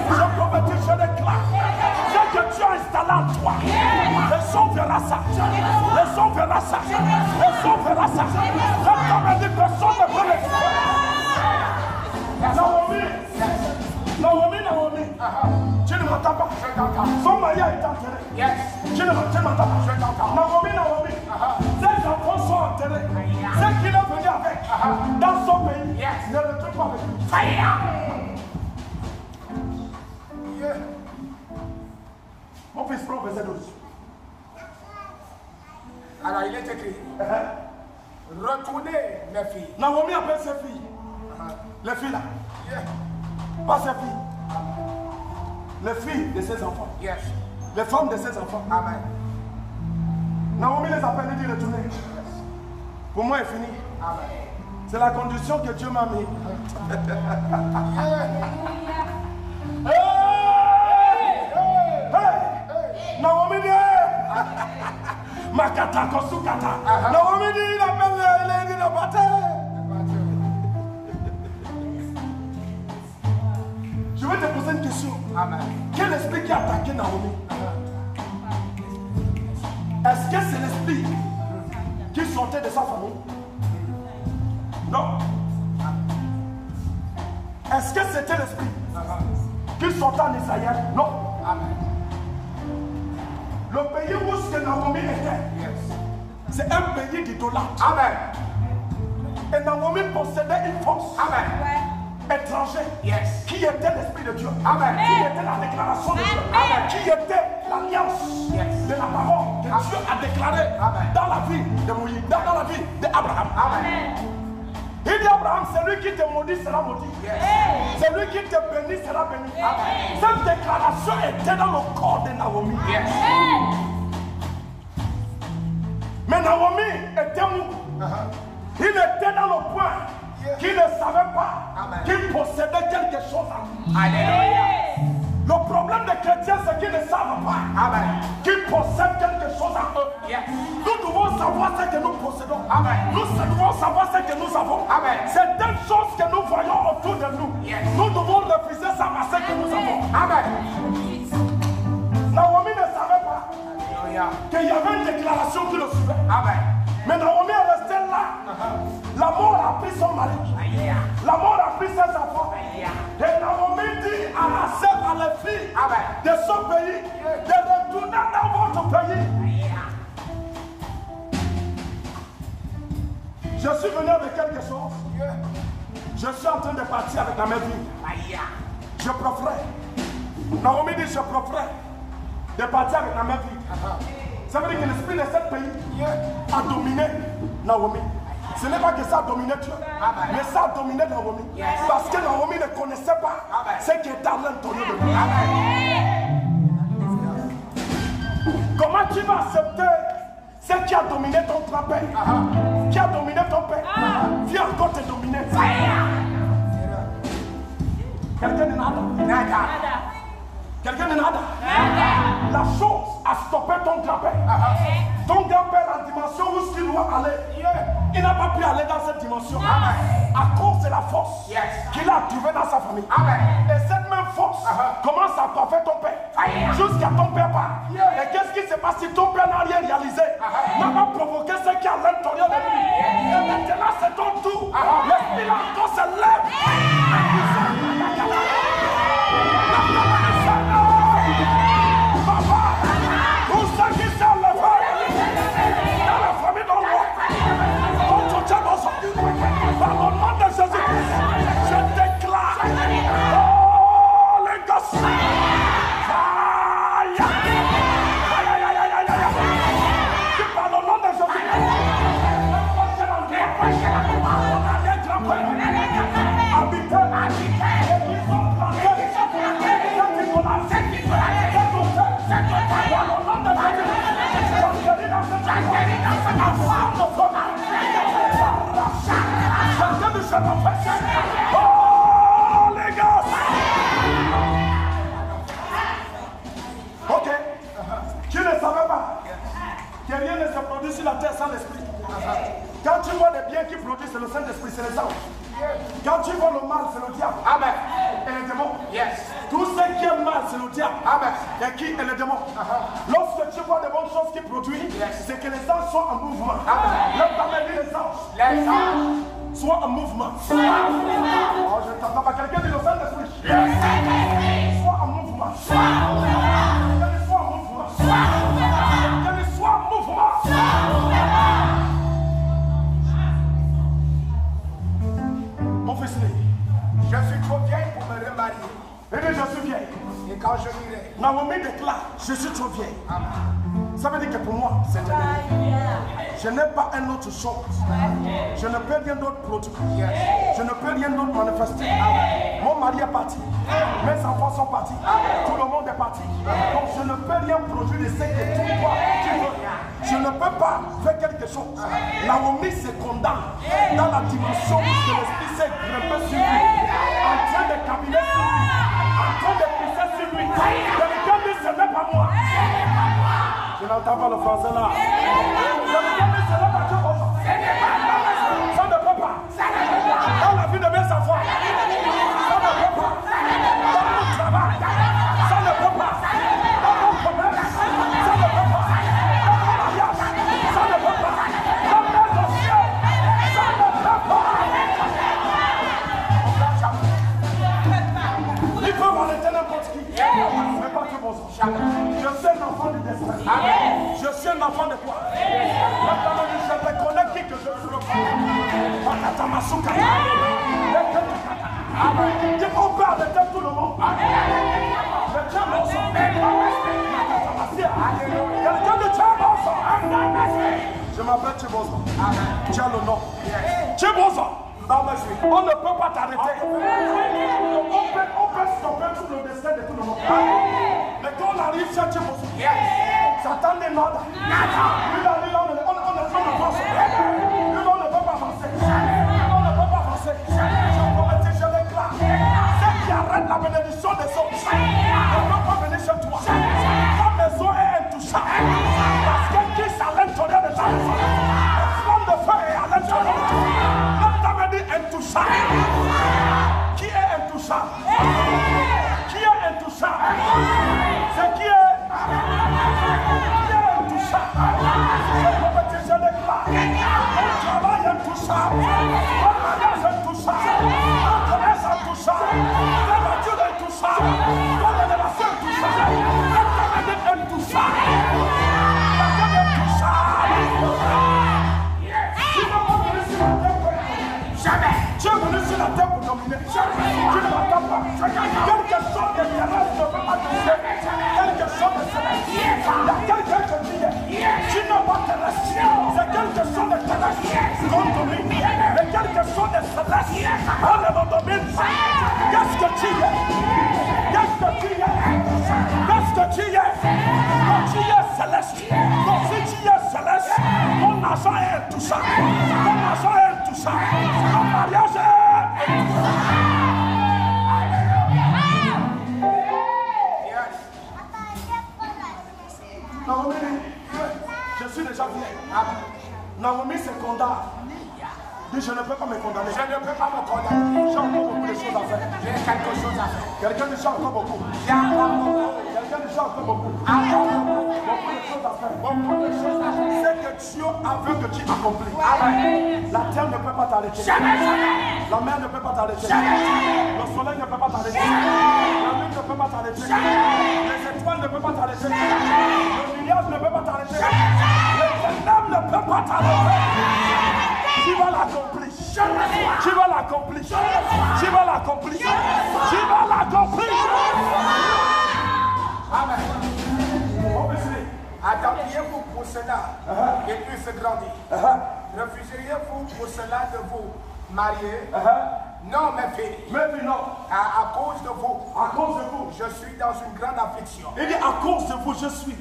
Je prophétise, je déclare. C'est que tu as installé en toi. Les gens verront ça. Les gens verront ça. Les gens verront ça. L'homme m'a dit, personne ne peut le faire. Naomi. Tu ne m'entends pas. Son mari a été enterré. Tu ne m'entends pas. Naomi. Ses enfants sont enterrés. Ce qu'il est venu avec dans son pays ne le trouve pas avec lui. Mon fils prend verset 12. Alors il est écrit. Retournez mes filles. Naomi appelle ses filles. Les filles là. Pas ses filles. Les filles de ses enfants. Les femmes de ses enfants. Amen. Naomi les appelle et dit retournez. Pour moi, c'est fini. Amen. C'est la condition que Dieu m'a mis. Naomi dit Makata Kosukata. Naomi dit il appelle les bataille. Je vais te poser une question. Amen. Quel esprit qui a attaqué Naomi? Est-ce que c'est l'esprit qui sortait de sa famille? Non. Est-ce que c'était l'esprit qui sortait en Israël? Non. Amen. Le pays où Naomi était, c'est un pays d'idolâtres. Amen. Et Naomi possédait une force. Amen. Étranger, qui était l'Esprit de Dieu, Amen. Qui était la déclaration de Dieu, Amen. Qui était l'alliance de la parole que Dieu a déclarée dans la vie de Moïse, dans la vie d'Abraham. Il dit Abraham, celui qui te maudit sera maudit. Celui qui te bénit sera béni. Cette déclaration était dans le corps de Naomi. Mais Naomi était mou. Il était dans le point qui ne savait pas qu'il possédait quelque chose en lui. Alléluia. Le problème des chrétiens, c'est qu'ils ne savent pas qu'ils possèdent quelque chose en eux. Nous devons savoir ce que nous possédons. Nous devons savoir ce que nous avons. Certaines choses que nous voyons autour de nous, nous devons refuser ça à ce que nous avons. Naomi ne savait pas qu'il y avait une déclaration qui le suivait. Mais Naomi est restée là. La mort a pris son mari. La mort a pris ses enfants. Et Naomi dit à la fille de ce pays de retourner dans votre pays. Je suis venu avec quelque chose. Je suis en train de partir avec la même vie. Je profiterai. Naomi dit je profiterai de partir avec la même vie. Ça veut dire que l'esprit de ce pays a dominé Naomi. Ce n'est pas que ça a dominé Dieu, mais ça a dominé Naomi. Parce que Naomi ne connaissait pas ce qui est à l'intérieur de lui. Comment tu vas accepter ce qui a dominé ton grand-père, qui a dominé ton père, vient encore te dominer? Quelqu'un de nada. Quelqu'un de nada. La chose a stoppé ton grand-père. Ton grand-père, la dimension où il doit aller, il n'a pas pu aller dans cette dimension. À cause de la force qu'il a trouvée dans sa famille. Et cette même force commence à coiffer ton père. Jusqu'à ton père part. Et qu'est-ce qui se passe si ton père n'a rien réalisé? N'a pas provoqué ce qui est à l'intérieur de lui. Et maintenant c'est ton tour. L'esprit là encore se lève. Papa, pour ceux qui sont le frère dans la famille de l'Or, contre Dieu aujourd'hui, par le nom de Jésus-Christ, je déclare, oh les gosses, aïe, aïe, aïe, aïe, aïe, aïe, Oh, les gars. Ok. Tu ne savais pas que rien ne se produit sur la terre sans l'esprit. Quand tu vois les biens qui produisent, c'est le Saint-Esprit, c'est les anges. Quand tu vois le mal, c'est le diable. Amen. Et les démons. Yes. Tout ce qui est mal, c'est le diable. Amen. Et qui est le démon. Lorsque tu vois de bonnes choses qui produisent, c'est que les anges sont en mouvement. Lève ta main, dis les anges. Les anges. Sois en mouvement. Oh, je t'entends pas. Quelqu'un dit le Saint-Esprit. Sois en mouvement. Sois en mouvement. Sois en mouvement. Mon fils, Je suis trop vieille pour me remarier. je suis vieille. Et quand je dirai, Naomi déclare, je suis trop vieille. Ça veut dire que pour moi, c'est terminé. Je n'ai pas un autre chose. Je ne peux rien d'autre produire. Je ne peux rien d'autre manifester. Mon mari est parti. Mes enfants sont partis. Tout le monde est parti. Donc je ne peux rien produire de ce que toi, tu veux. Je ne peux pas faire quelque chose. Naomi se condamne dans la dimension où l'esprit s'est grimpé sur lui, en train de caminer sur lui, en train de pousser sur lui. Quelqu'un dit, ce n'est pas moi. Je n'entends pas le français là. Je ne peux pas, ce n'est pas Dieu. Ça ne peut pas. Dans la vie de mes enfants, ça ne peut pas. Dans mon travail, ça ne peut pas. Dans mon commerce, ça ne peut pas. Dans mon mariage, ça ne peut pas. Dans mes dossiers, ça ne peut pas. Ils peuvent arrêter n'importe qui. Mais pas que bon. Je suis un enfant du destin. Je suis un enfant de toi. Je te connais qui que je suis. Dis on peut arrêter tout le monde. Mais tiens mon sang. Quelqu'un de tiens mon sang. Je m'appelle Chibozo. Tu as le nom. Chibozo. On ne peut pas t'arrêter. On peut stopper tout le destin de tout le monde. Mais quand on arrive chez Chibozo, Satan n'est nada. On avance. On ne peut pas avancer. On ne peut pas avancer. Je déclare. Ceux qui arrêtent la bénédiction des autres ne peuvent pas venir chez toi. Ta maison est intouchable. Parce que qui à l'intérieur de ta maison? La flamme de feu est à l'intérieur de toi. Intouchable. Qui est intouchable? Qui est intouchable? C'est qui est intouchable? Je déclare. Mon travail intouchable. Mon mariage intouchable. Mon commerce intouchable. La voiture intouchable. Ton révélation intouchable. La caméra intouchable. La caméra intouchable. Jamais. Tu es venu sur la terre pour dominer. Tu ne m'attends pas. Quelque chose de terrestre ne peut pas toucher. Quelque chose de céleste. Il y a quelqu'un qui dit, tu n'es pas terrestre. C'est quelque chose de terrestre qu'on domine. Mais quelque chose de céleste, on ne le domine pas. Qu'est-ce que tu es? Qu'est-ce que tu es? Qu'est-ce que tu es? Quand tu es céleste. Donc si tu es céleste, ton argent est intouchable. Ton argent est intouchable. Ton mariage est Naomi, je suis déjà vieille. Naomi se condamne. Dis, je ne peux pas me condamner. je ne peux pas me condamner. J'ai encore beaucoup de choses à faire. J'ai quelque chose à faire. Quelqu'un dit, j'ai encore beaucoup. Il y a encore beaucoup. Quelqu'un dit, j'ai encore beaucoup. Encore beaucoup. Beaucoup de choses à faire. Beaucoup de choses à faire. C'est que Dieu a vu que tu accomplis. Amen. La terre ne peut pas t'arrêter. Jamais, jamais. La mer ne peut pas t'arrêter. Jamais. Le soleil ne peut pas t'arrêter. La lune ne peut pas t'arrêter. Les étoiles ne peuvent pas t'arrêter. Le nuage ne peut pas t'arrêter. Les ténèbres ne peuvent pas t'arrêter. Tu vas l'accomplir. Tu vas l'accomplir. Tu vas l'accomplir. Tu vas l'accomplir. Amen. Obéissez. Attendriez-vous pour cela qu'il puisse grandir? Refuseriez-vous pour cela de vous marier? Non, mes filles. Mais non. À cause de vous, À cause de vous. je suis dans une grande affliction. Il dit à cause de vous, je suis.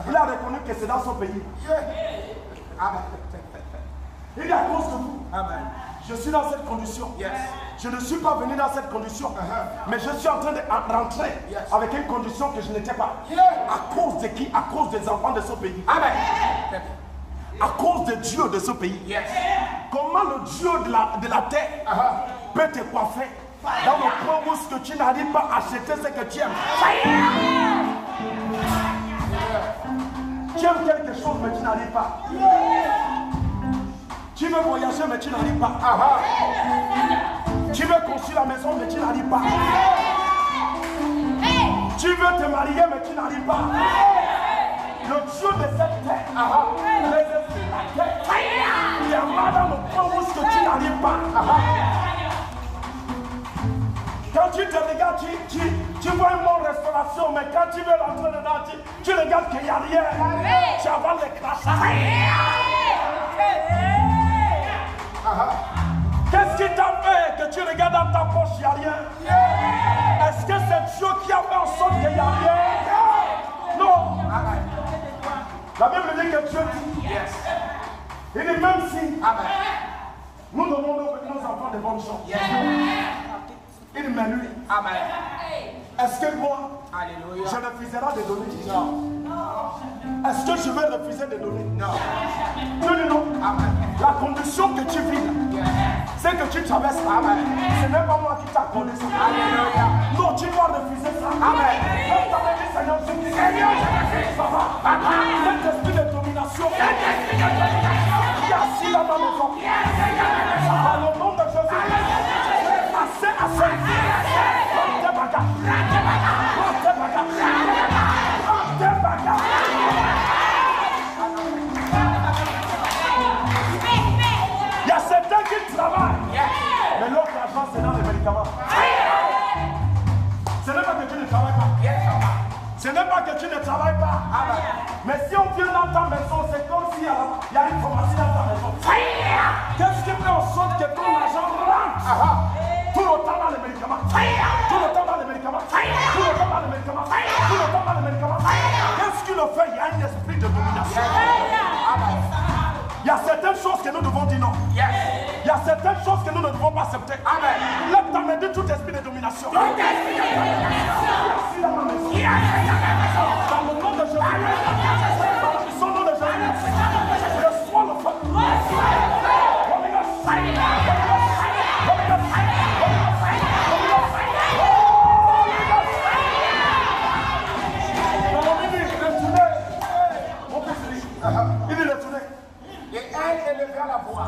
Il a reconnu que c'est dans son pays. Amen. Il dit à cause de vous. Amen. Je suis dans cette condition. Je ne suis pas venu dans cette condition. Mais je suis en train de rentrer avec une condition que je n'étais pas. À cause de qui? À cause des enfants de ce pays. Amen. À cause de Dieu de ce pays. Comment le Dieu de la terre peut te coiffer dans le point où ce que tu n'arrives pas à acheter ce que tu aimes? Tu aimes quelque chose mais tu n'arrives pas. Tu veux voyager mais tu n'arrives pas. Tu veux construire la maison mais tu n'arrives pas. Tu veux te marier mais tu n'arrives pas. Le Dieu de cette terre, les esprits de la terre, il est mal dans le point où ce que tu n'arrives pas. Quand tu te regardes, tu vois une bonne restauration, mais quand tu veux rentrer dedans, tu regardes qu'il n'y a rien. Tu avales les crachats. Qu'est-ce qui t'a fait que tu regardes dans ta poche, il n'y a rien? Est-ce que c'est Dieu qui a fait en sorte qu'il n'y a rien? Non. La Bible dit que Dieu dit. Il dit même si nous donnons nos enfants de bonnes choses. Il dit mais lui. Est-ce que moi, je refuserai de donner? Non. Est-ce que je vais refuser de donner? Non. Dieu dit non. La condition que tu vis là, c'est que tu traverses. Ce n'est pas moi qui t'ai accordé ça. Non, tu dois refuser ça. Seigneur, je refuse. Cet esprit de domination qui est assis dans ma maison, par le nom de Jésus, assez. Prends tes bagages. Il y a certains qui travaillent, mais l'autre argent c'est dans les médicaments. Ce n'est pas que tu ne travailles pas. Ce n'est pas que tu ne travailles pas. Mais si on vient dans ta maison, c'est comme s'il y a une pharmacie dans ta maison. Qu'est-ce qui fait en sorte que ton argent rentre tout le temps dans les médicaments? Tout le temps dans les médicaments. Tout le temps dans les médicaments. Tout le temps dans les médicaments. Qu'est-ce qui le fait? Il y a un esprit de domination. Il y a certaines choses que nous devons dire non. Il y a certaines choses que nous ne devons pas accepter. Lève ta main de tout esprit de domination. Dans le nom de Jésus. Dans le puissant nom de Jésus. Reçois le feu. Il est retourné. Et elle élevait la voix.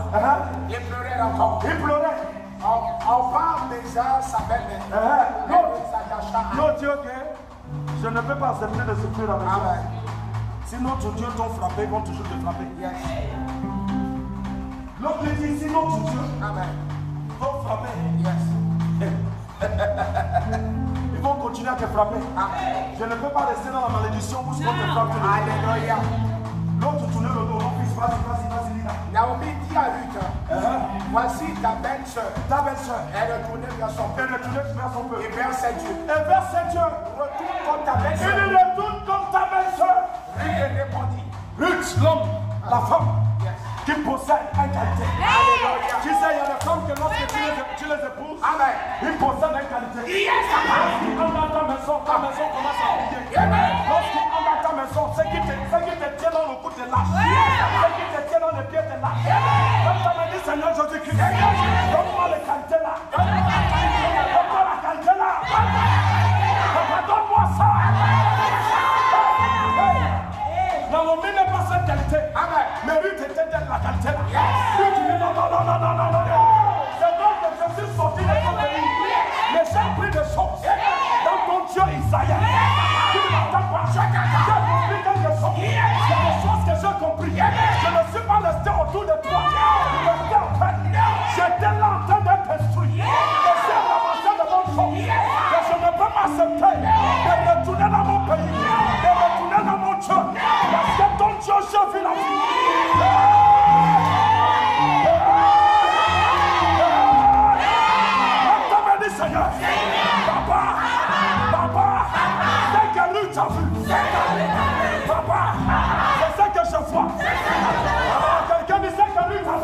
Il pleurait encore. Il pleurait. On parle déjà sa belle-mère. Non, Dieu, ok. Je ne peux pas accepter de souffrir avec toi. Si notre Dieu t'ont frappé, ils vont toujours te frapper. L'autre dit, si notre Dieu t'ont frappé, ils vont continuer à te frapper. Je ne peux pas rester dans la malédiction où on te frappe. Alléluia. L'autre tourne le dos, mon fils, vas-y. Naomi dit à Ruth, voici ta belle-sœur. Ta belle-sœur. Elle retournait vers son père. Et vers ses dieux. Retourne comme ta belle-sœur. Il retourne comme ta belle-sœur. Ruth répondit. Ruth, l'homme, la femme, qui possède une qualité. Tu sais, il y a des femmes que lorsque tu les épouses, ils possèdent une qualité. Lorsqu'ils entrent dans ta maison commence à briller. Lorsqu'ils entrent dans ta maison, ce qui te tient dans le cou te lâche. Ce qui te tient dans les pieds te lâche. Comme ça me dit Seigneur Jésus-Christ, donne-moi les qualités là. Donne-moi la qualité là. Papa, donne-moi ça. Naomi n'est pas cette qualité. Mais Ruth était de la qualité là. Ruth dit non. C'est donc que je suis sorti de ton pays. Mais j'ai appris des choses dans ton Dieu Isaïe. Tu ne m'entends pas. J'ai compris quelque chose. Il y a des choses que j'ai compris. Je ne suis pas resté autour de toi. J'étais là en train d'être instruit. Et j'ai ramassé de bonnes choses. Et je ne peux pas accepter de retourner dans mon pays. De retourner dans mon Dieu. Parce que ton Dieu, j'ai vu la vie. Seigneur, papa, c'est que lui t'a vu. Papa, c'est ce que je vois. Quelqu'un dit c'est que lui t'a vu.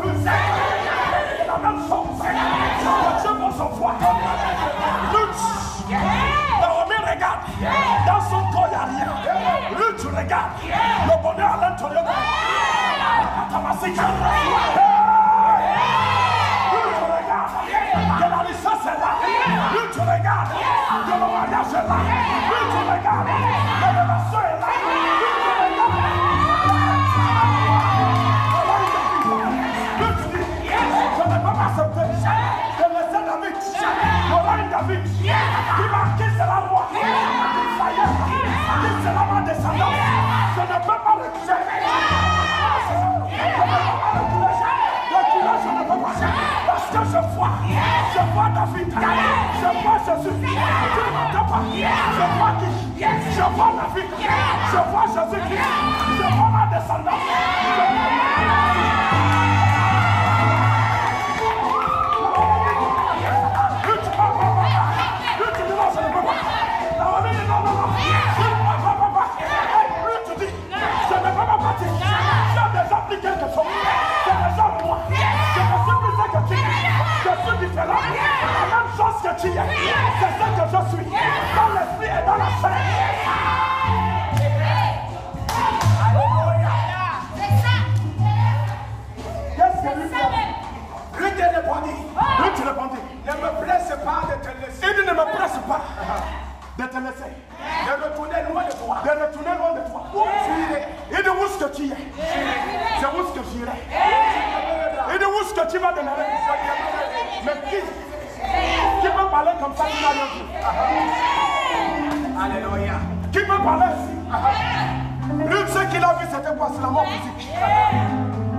Dans son corps, il n'y a rien. Lui, tu regardes. Le bonheur à l'intérieur de lui. Lui, tu regardes. Que la licence est là. Lui, tu regardes. Que le mariage est là. Lui, tu regardes. Que l'élévation est là. Lui, tu regardes. Lui, tu dis, je ne peux pas accepter de laisser David. Le roi David. Qui sera roi. Ça y est. Qui sera ma descendance. Je ne peux pas reculer. Je ne peux pas. Parce que je vois David, je vois Jésus. Tu ne m'entends pas. Je vois qui? Je vois David. Je vois Jésus-Christ. Je vois ma descendance. Quelque chose. C'est déjà moi. Je ne suis plus ce que tu es. Je suis différent. La même chose que tu es. C'est ce que je suis. Dans l'esprit et dans la chair. Alléluia. C'est ça. Qu'est-ce que lui fait? Lui te répondit. Lui tu répondis. Ne me presse pas de te laisser. Il dit ne me presse pas de te laisser. De retourner loin de toi. De retourner loin de toi. Où tu irais? Il dit où est-ce que tu es? C'est où est-ce que j'irai? Il dit où est-ce que tu vas demeurer? Mais qui peut parler comme ça? Alléluia. Qui peut parler ici? Lui, ce qu'il a vu, c'était quoi? C'est la mort physique.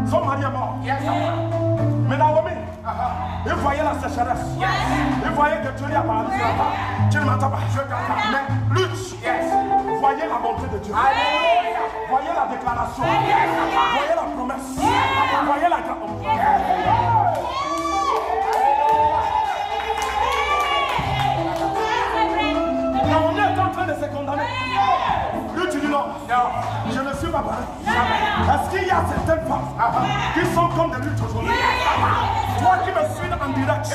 Son mari est mort. Mais Naomi, il voyait la sécheresse. Il voyait que tu lui as parlé. Tu ne m'entends pas. Mais Lutte, voyez la bonté de Dieu. Voyez la déclaration. Voyez la promesse. Voyez la grâce. Naomi est en train de se condamner. Lui, tu dis non. Je ne suis pas pareil. Est-ce qu'il y a certaines femmes qui sont comme des luttes aujourd'hui? Toi qui me suis en direct,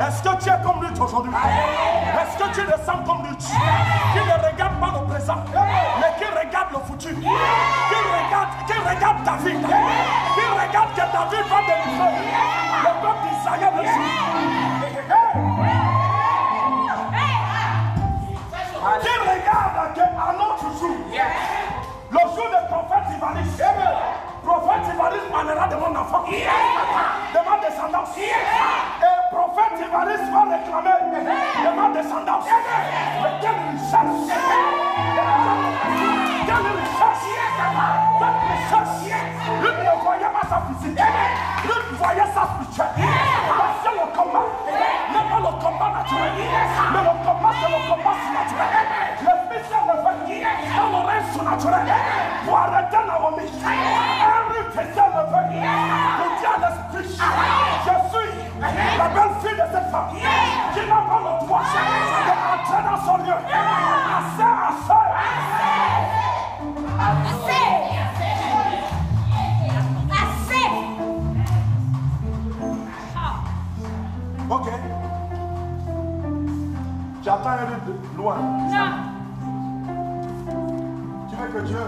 est-ce que tu es comme lutte aujourd'hui? Est-ce que tu le sens comme lutte? Qui ne regarde pas le présent, mais qui regarde le futur? Qui regarde David? Qui regarde que David va délivrer le peuple d'Israël le jour? Qui regarde qu'à notre jour, le jour des prophètes Ivanis, prophète Ivanis parlera de mon enfant, de ma descendance. Et prophète Ivanis va réclamer de ma descendance. Mais quelle richesse! Quelle richesse! Cette richesse! Lui ne voyait pas sa physique. Lui voyait sa spirituelle. Parce que le combat n'est pas le combat naturel. Mais le combat, c'est le combat surnaturel. L'esprit s'est levé dans le règne surnaturel pour arrêter Naomi. Henri s'est levé pour dire à l'esprit, je suis la belle fille de cette femme qui n'a pas le droit d'entrer dans son lieu. Assez. Ok. J'attends un de loin. Non. Tu veux que Dieu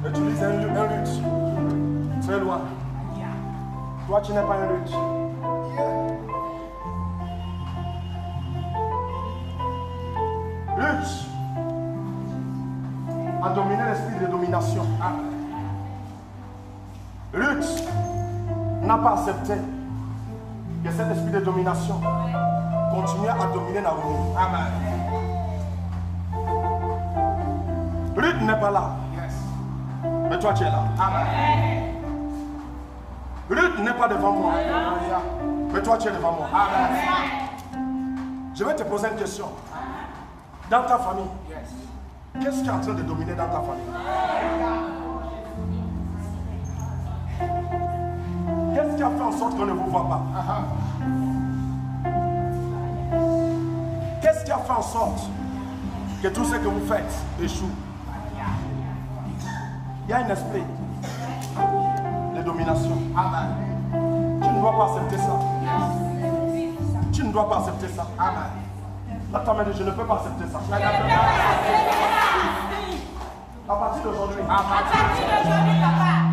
utilise un lutte très loin. Toi, tu n'es pas un lutte. Lutte a dominé l'esprit de domination. Lutte n'a pas accepté que cet esprit de domination continue à dominer Naomi. Amen. Ruth n'est pas là. Mais toi tu es là. Amen. Ruth n'est pas devant moi. Mais toi tu es devant moi. Amen. Je vais te poser une question. Dans ta famille, qu'est-ce qui est en train de dominer dans ta famille? Qu'est-ce qui a fait en sorte qu'on ne vous voit pas? Qu'est-ce qui a fait en sorte que tout ce que vous faites échoue? Il y a un esprit de domination. Amen. Tu ne dois pas accepter ça. Tu ne dois pas accepter ça. Amen. Attends, je ne peux pas accepter ça. À partir d'aujourd'hui,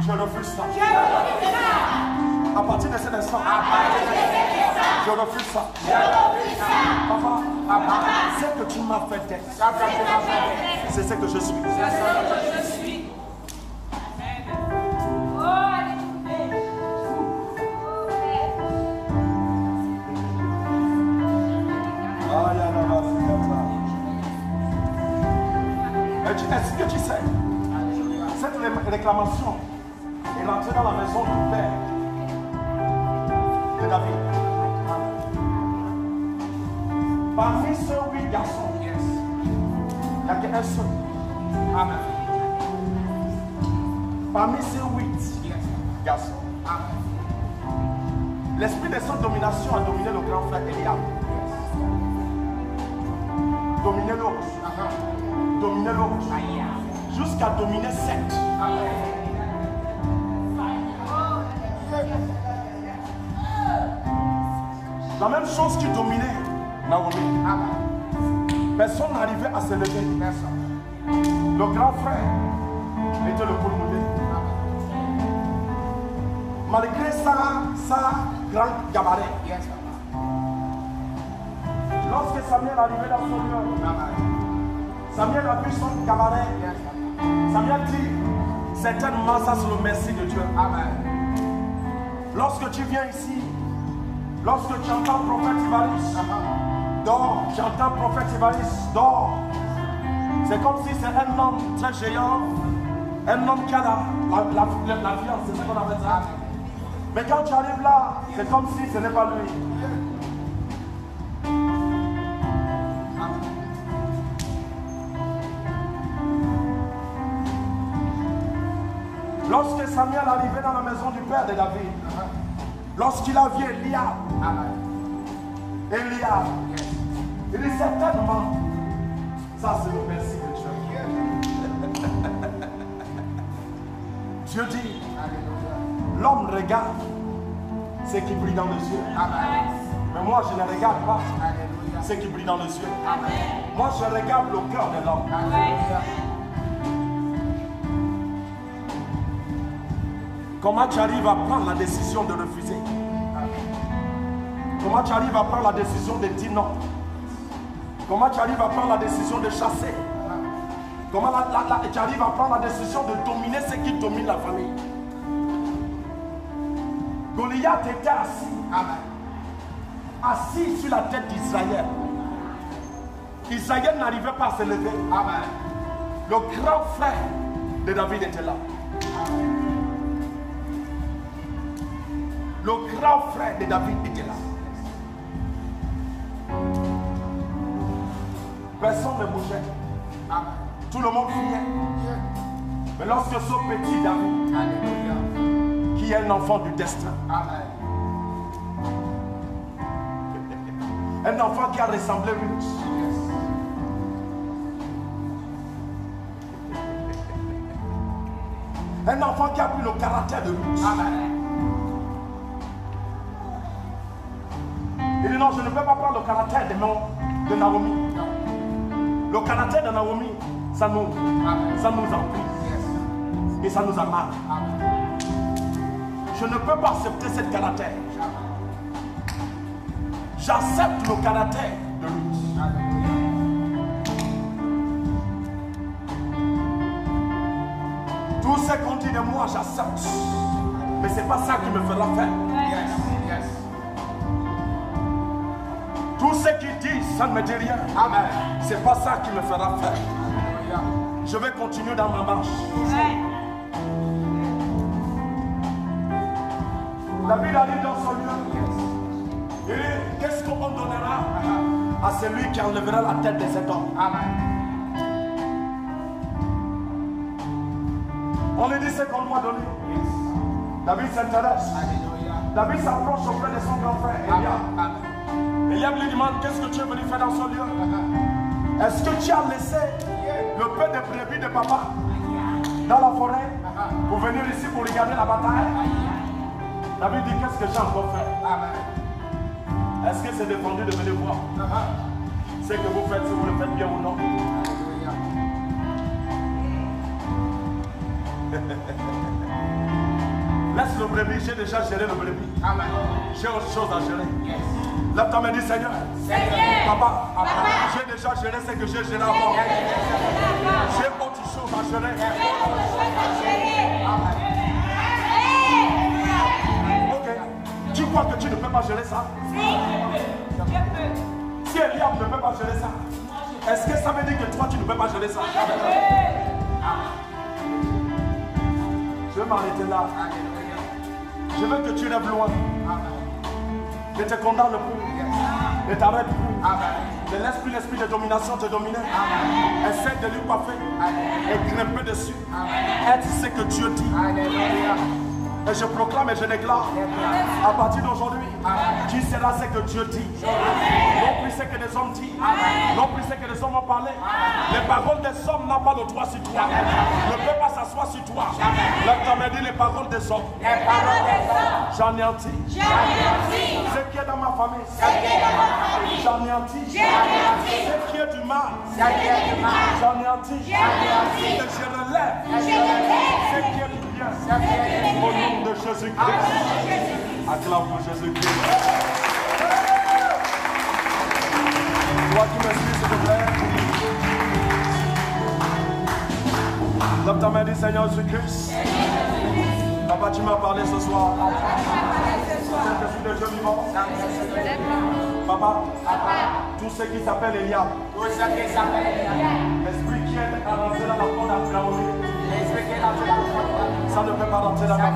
je refuse ça. À partir de cet instant, je refuse ça. Papa, ce que tu m'as fait d'être, c'est ce que je suis. Est-ce que tu sais, cette réclamation est entrée dans la maison du Père de David. Parmi ces 8 garçons, il n'y a qu'un seul. Amen. Parmi ces 8 garçons, l'esprit de son domination a dominé le grand frère Eliab. Dominé l'autre. Dominer l'autre jusqu'à dominer 7. La même chose qui dominait Naomi. Personne n'arrivait à se lever. Le grand frère était le boulmoulé. Malgré sa grande gabaret. Lorsque Samuel arrivait dans son lieu, Samuel a vu son cabaret. Samuel dit certainement ça c'est le merci de Dieu. Amen. Lorsque tu viens ici, lorsque tu entends prophète Ivaris, dors, tu entends prophète Ivaris, dors. C'est comme si c'est un homme très géant, un homme qui a la viande, c'est ce qu'on appelle ça. Mais quand tu arrives là, c'est comme si ce n'est pas lui. Lorsque Samuel arrivait dans la maison du père de David, lorsqu'il a vu Eliab, il dit certainement, ça c'est le merci de Dieu. Dieu dit, l'homme regarde ce qui brille dans les yeux. Mais moi je ne regarde pas ce qui brille dans les yeux. Moi je regarde le cœur de l'homme. Comment tu arrives à prendre la décision de refuser? Comment tu arrives à prendre la décision de dire non? Comment tu arrives à prendre la décision de chasser? Comment tu arrives à prendre la décision de dominer ce qui domine la famille? Goliath était assis sur la tête d'Israël. Israël n'arrivait pas à se lever. Le grand frère de David était là. Le grand frère de David était là. Personne ne bougeait. Tout le monde criait. Mais lorsque ce petit David, qui est un enfant du destin, un enfant qui a ressemblé Ruth, un enfant qui a pris le caractère de Ruth. Il dit non, je ne peux pas prendre le caractère de Naomi. Le caractère de Naomi, ça nous emprise. Et ça nous amarre. Je ne peux pas accepter cette caractère. J'accepte le caractère de Ruth. Tout ce qu'on dit de moi, j'accepte. Mais ce n'est pas ça qui me fera faire. Tout ce qu'ils disent, ça ne me dit rien. Amen. C'est pas ça qui me fera faire. Je vais continuer dans ma marche. David arrive dans son lieu. Il dit, qu'est-ce qu'on donnera à celui qui enlèvera la tête de cet homme? Amen. On lui dit ce qu'on doit donner. David s'intéresse. David s'approche auprès de son grand frère Eliab. Eliab lui demande, qu'est-ce que tu es venu faire dans son lieu? Est-ce que tu as laissé le peu de brebis de papa dans la forêt pour venir ici pour regarder la bataille? David dit, qu'est-ce que j'ai encore fait? Est-ce que c'est défendu de venir voir? ce que vous faites, si vous le faites bien ou non. Laisse le brebis, j'ai déjà géré le brebis. J'ai autre chose à gérer. Lève ta main, dis Seigneur. Papa, j'ai déjà géré ce que j'ai géré avant. J'ai autre chose à gérer. Ok. Tu crois que tu ne peux pas gérer ça? Si Eliab ne peut pas gérer ça, est-ce que ça veut dire que toi tu ne peux pas gérer ça? Je vais m'arrêter là. Je veux que tu rêves loin. Je te condamne plus. Ne t'arrête plus. Ne laisse plus l'esprit de domination te dominer. Essaie de lui coiffer et grimper dessus. Être ce que Dieu dit. Et je proclame et je déclare, à partir d'aujourd'hui, tu seras ce que Dieu dit. Non plus ce que les hommes disent. Non plus ce que les hommes ont parlé. Les paroles des hommes n'ont pas le droit sur toi. Ne peut pas s'asseoir sur toi. Lève ta main, dis les paroles des hommes. J'anéantis. Ce qui est dans ma famille. J'anéantis. Ce qui est du mal. J'anéantis. Et je relève. Ce qui est du bien. Au nom de Jésus-Christ. Acclame pour Jésus-Christ. Toi qui me suis, s'il te plaît. Lève ta main, dis Seigneur Jésus-Christ. Papa, tu m'as parlé ce soir. Je suis de Dieu vivant. Papa, tout ce qui s'appelle Eliab. L'esprit qui est avancé dans la porte à Traoré. Ça ne peut pas rentrer dans ma vie.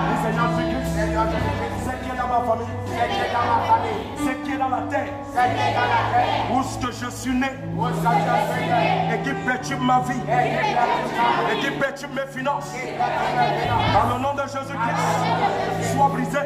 Dis Seigneur Jésus-Christ. Ce qui est dans ma famille. Ce qui est dans la terre. Où est-ce que je suis né. Et qui perturbe ma vie. Et qui perturbe mes finances. Dans le nom de Jésus-Christ. Sois brisé.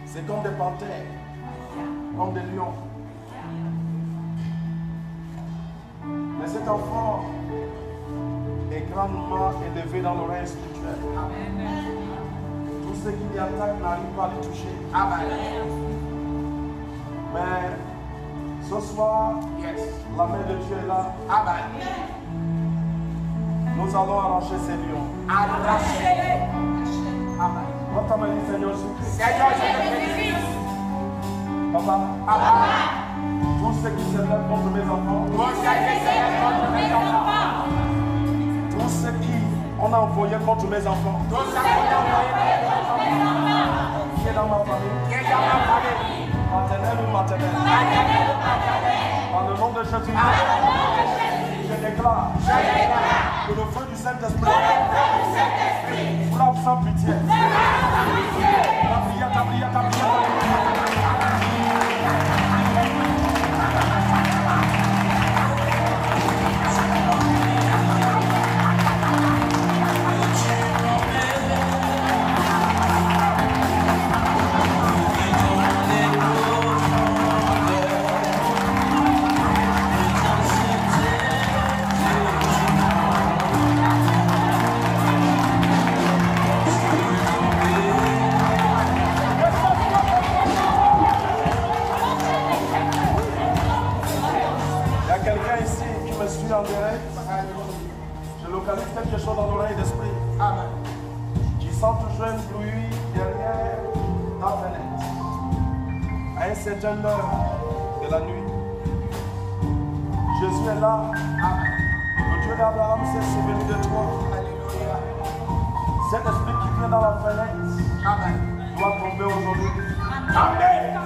C'est comme des panthères, comme des lions. Mais cet enfant est grandement élevé dans l'oreille spirituelle. Tout ce qui lui attaque n'arrive pas à le toucher. Mais Ce soir, Yes. la main de Dieu est là. Amen. Nous allons arracher ces lions. Arrachez. Amen. Moi, t'as dit Seigneur Jésus-Christ. Seigneur Jésus-Christ. Papa, Papa. tous ceux qui se lèvent contre mes enfants, Tous ceux qui se lèvent contre mes enfants. tous ceux qui on a envoyé contre mes enfants, Tous ceux qui ont envoyé contre mes enfants. qui est dans ma famille, Qui est dans ma famille. paternelle ou maternelle, Maternelle ou paternelle. par le nom de Jésus, Par le nom de Jésus. je déclare Je déclare que le feu du Saint-Esprit que le feu du Saint-Esprit frappe sans pitié. frappe sans pitié. Ta prière, ta prière, ta prière. En direct, je localise quelque chose dans l'oreille d'esprit. Amen. Qui sent toujours une pluie derrière ta fenêtre. À une certaine heure de la nuit. Jésus est là. Amen. Le Dieu d'Abraham s'est souvenu de toi. Alléluia. Cet esprit qui vient dans la fenêtre Amen. doit tomber aujourd'hui. Amen.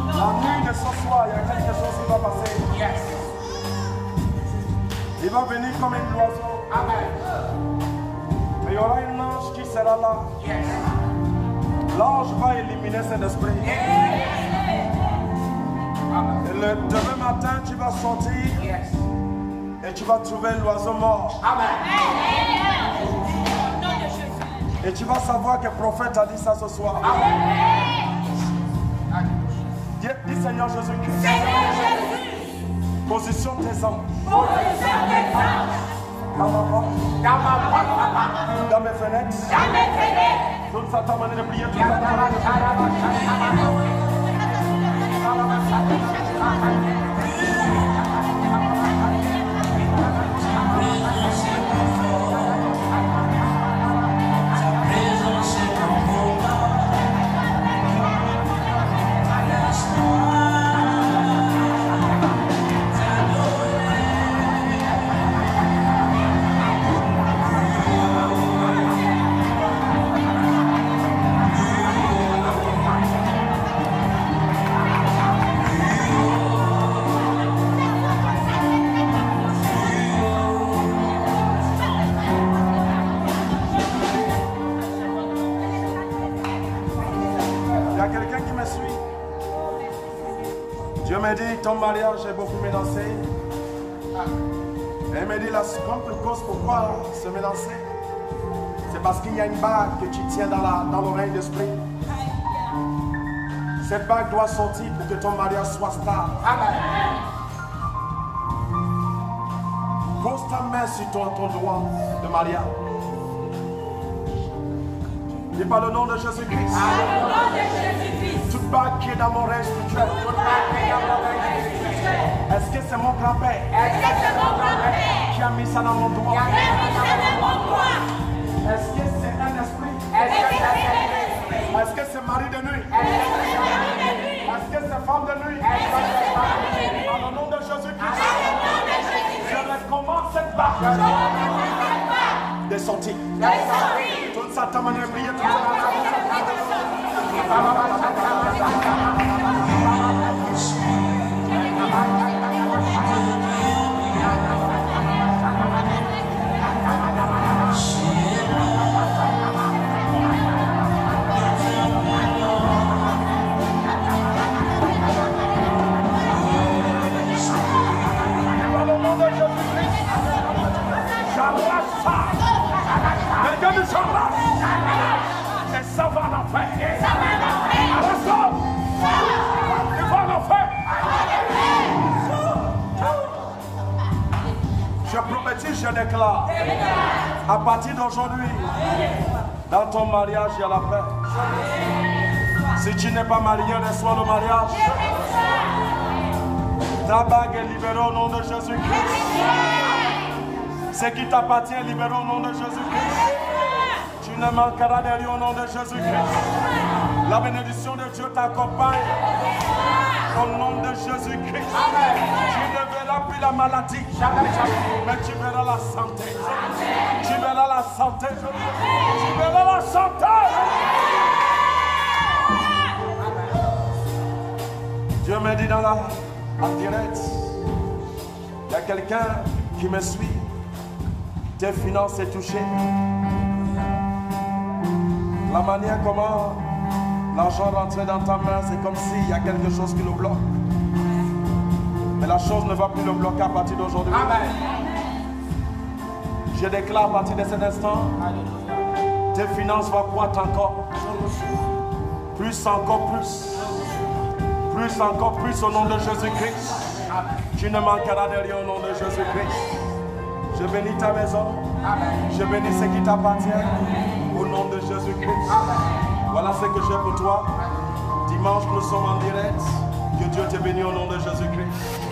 La nuit de ce soir, il y a quelque chose qui va passer. Yes. Il va venir comme un oiseau. Amen. Mais il y aura un ange qui sera là. Yes. L'ange va éliminer cet esprit. Amen. Et le demain matin, tu vas sortir Yes. et tu vas trouver l'oiseau mort. Amen. Et tu vas savoir que le prophète a dit ça ce soir. Dis Seigneur Jésus-Christ. Seigneur Jésus. Position tes anges. Position tes anges. Dans ma porte. Dans ma porte, papa. Dans mes fenêtres. Dans mes fenêtres. Toute sa ta manière de prier. Toute sa ta manière de prier. Dieu m'a dit, ton mariage est beaucoup menacé. Et il m'a dit, la simple cause pourquoi se menacer, c'est parce qu'il y a une bague que tu tiens dans l'oreille d'esprit. Cette bague doit sortir pour que ton mariage soit stable. Amen. Pose ta main sur ton doigt de mariage. Dis par le nom de Jésus-Christ. Toute bague qui est dans mon oreille spirituelle. Est-ce que c'est mon grand-père qui a mis ça dans mon doigt? Est-ce que c'est un esprit? Est-ce que c'est mari de nuit? Est-ce que c'est femme de nuit? Par le nom de Jésus-Christ, je recommande cette bague de sortir. Toute sa ta manière de prier, toute sa et ça va l'enfer. Il va l'enfer. Je prophétise, je déclare. À partir d'aujourd'hui, dans ton mariage, il y a la paix. Si tu n'es pas marié, reçois le mariage. Ta bague est libérée au nom de Jésus-Christ. Ce qui t'appartient est libéré au nom de Jésus-Christ. Tu ne manqueras de rien au nom de Jésus-Christ. La bénédiction de Dieu t'accompagne. Au nom de Jésus-Christ. Tu ne verras plus la maladie. Mais tu verras la santé. Tu verras la santé. Tu verras la santé. Dieu me dit en direct, il y a quelqu'un qui me suit. Tes finances sont touchées. La manière comment l'argent rentrait dans ta main, c'est comme s'il y a quelque chose qui le bloque. Mais la chose ne va plus le bloquer à partir d'aujourd'hui. Amen. Je déclare à partir de cet instant, tes finances vont croître encore. Plus encore plus. Plus encore plus au nom de Jésus-Christ. Tu ne manqueras de rien au nom de Jésus-Christ. Je bénis ta maison. Je bénis ce qui t'appartient. Au nom de Jésus-Christ. Voilà ce que j'ai pour toi. Dimanche, nous sommes en direct. Que Dieu te bénisse au nom de Jésus-Christ.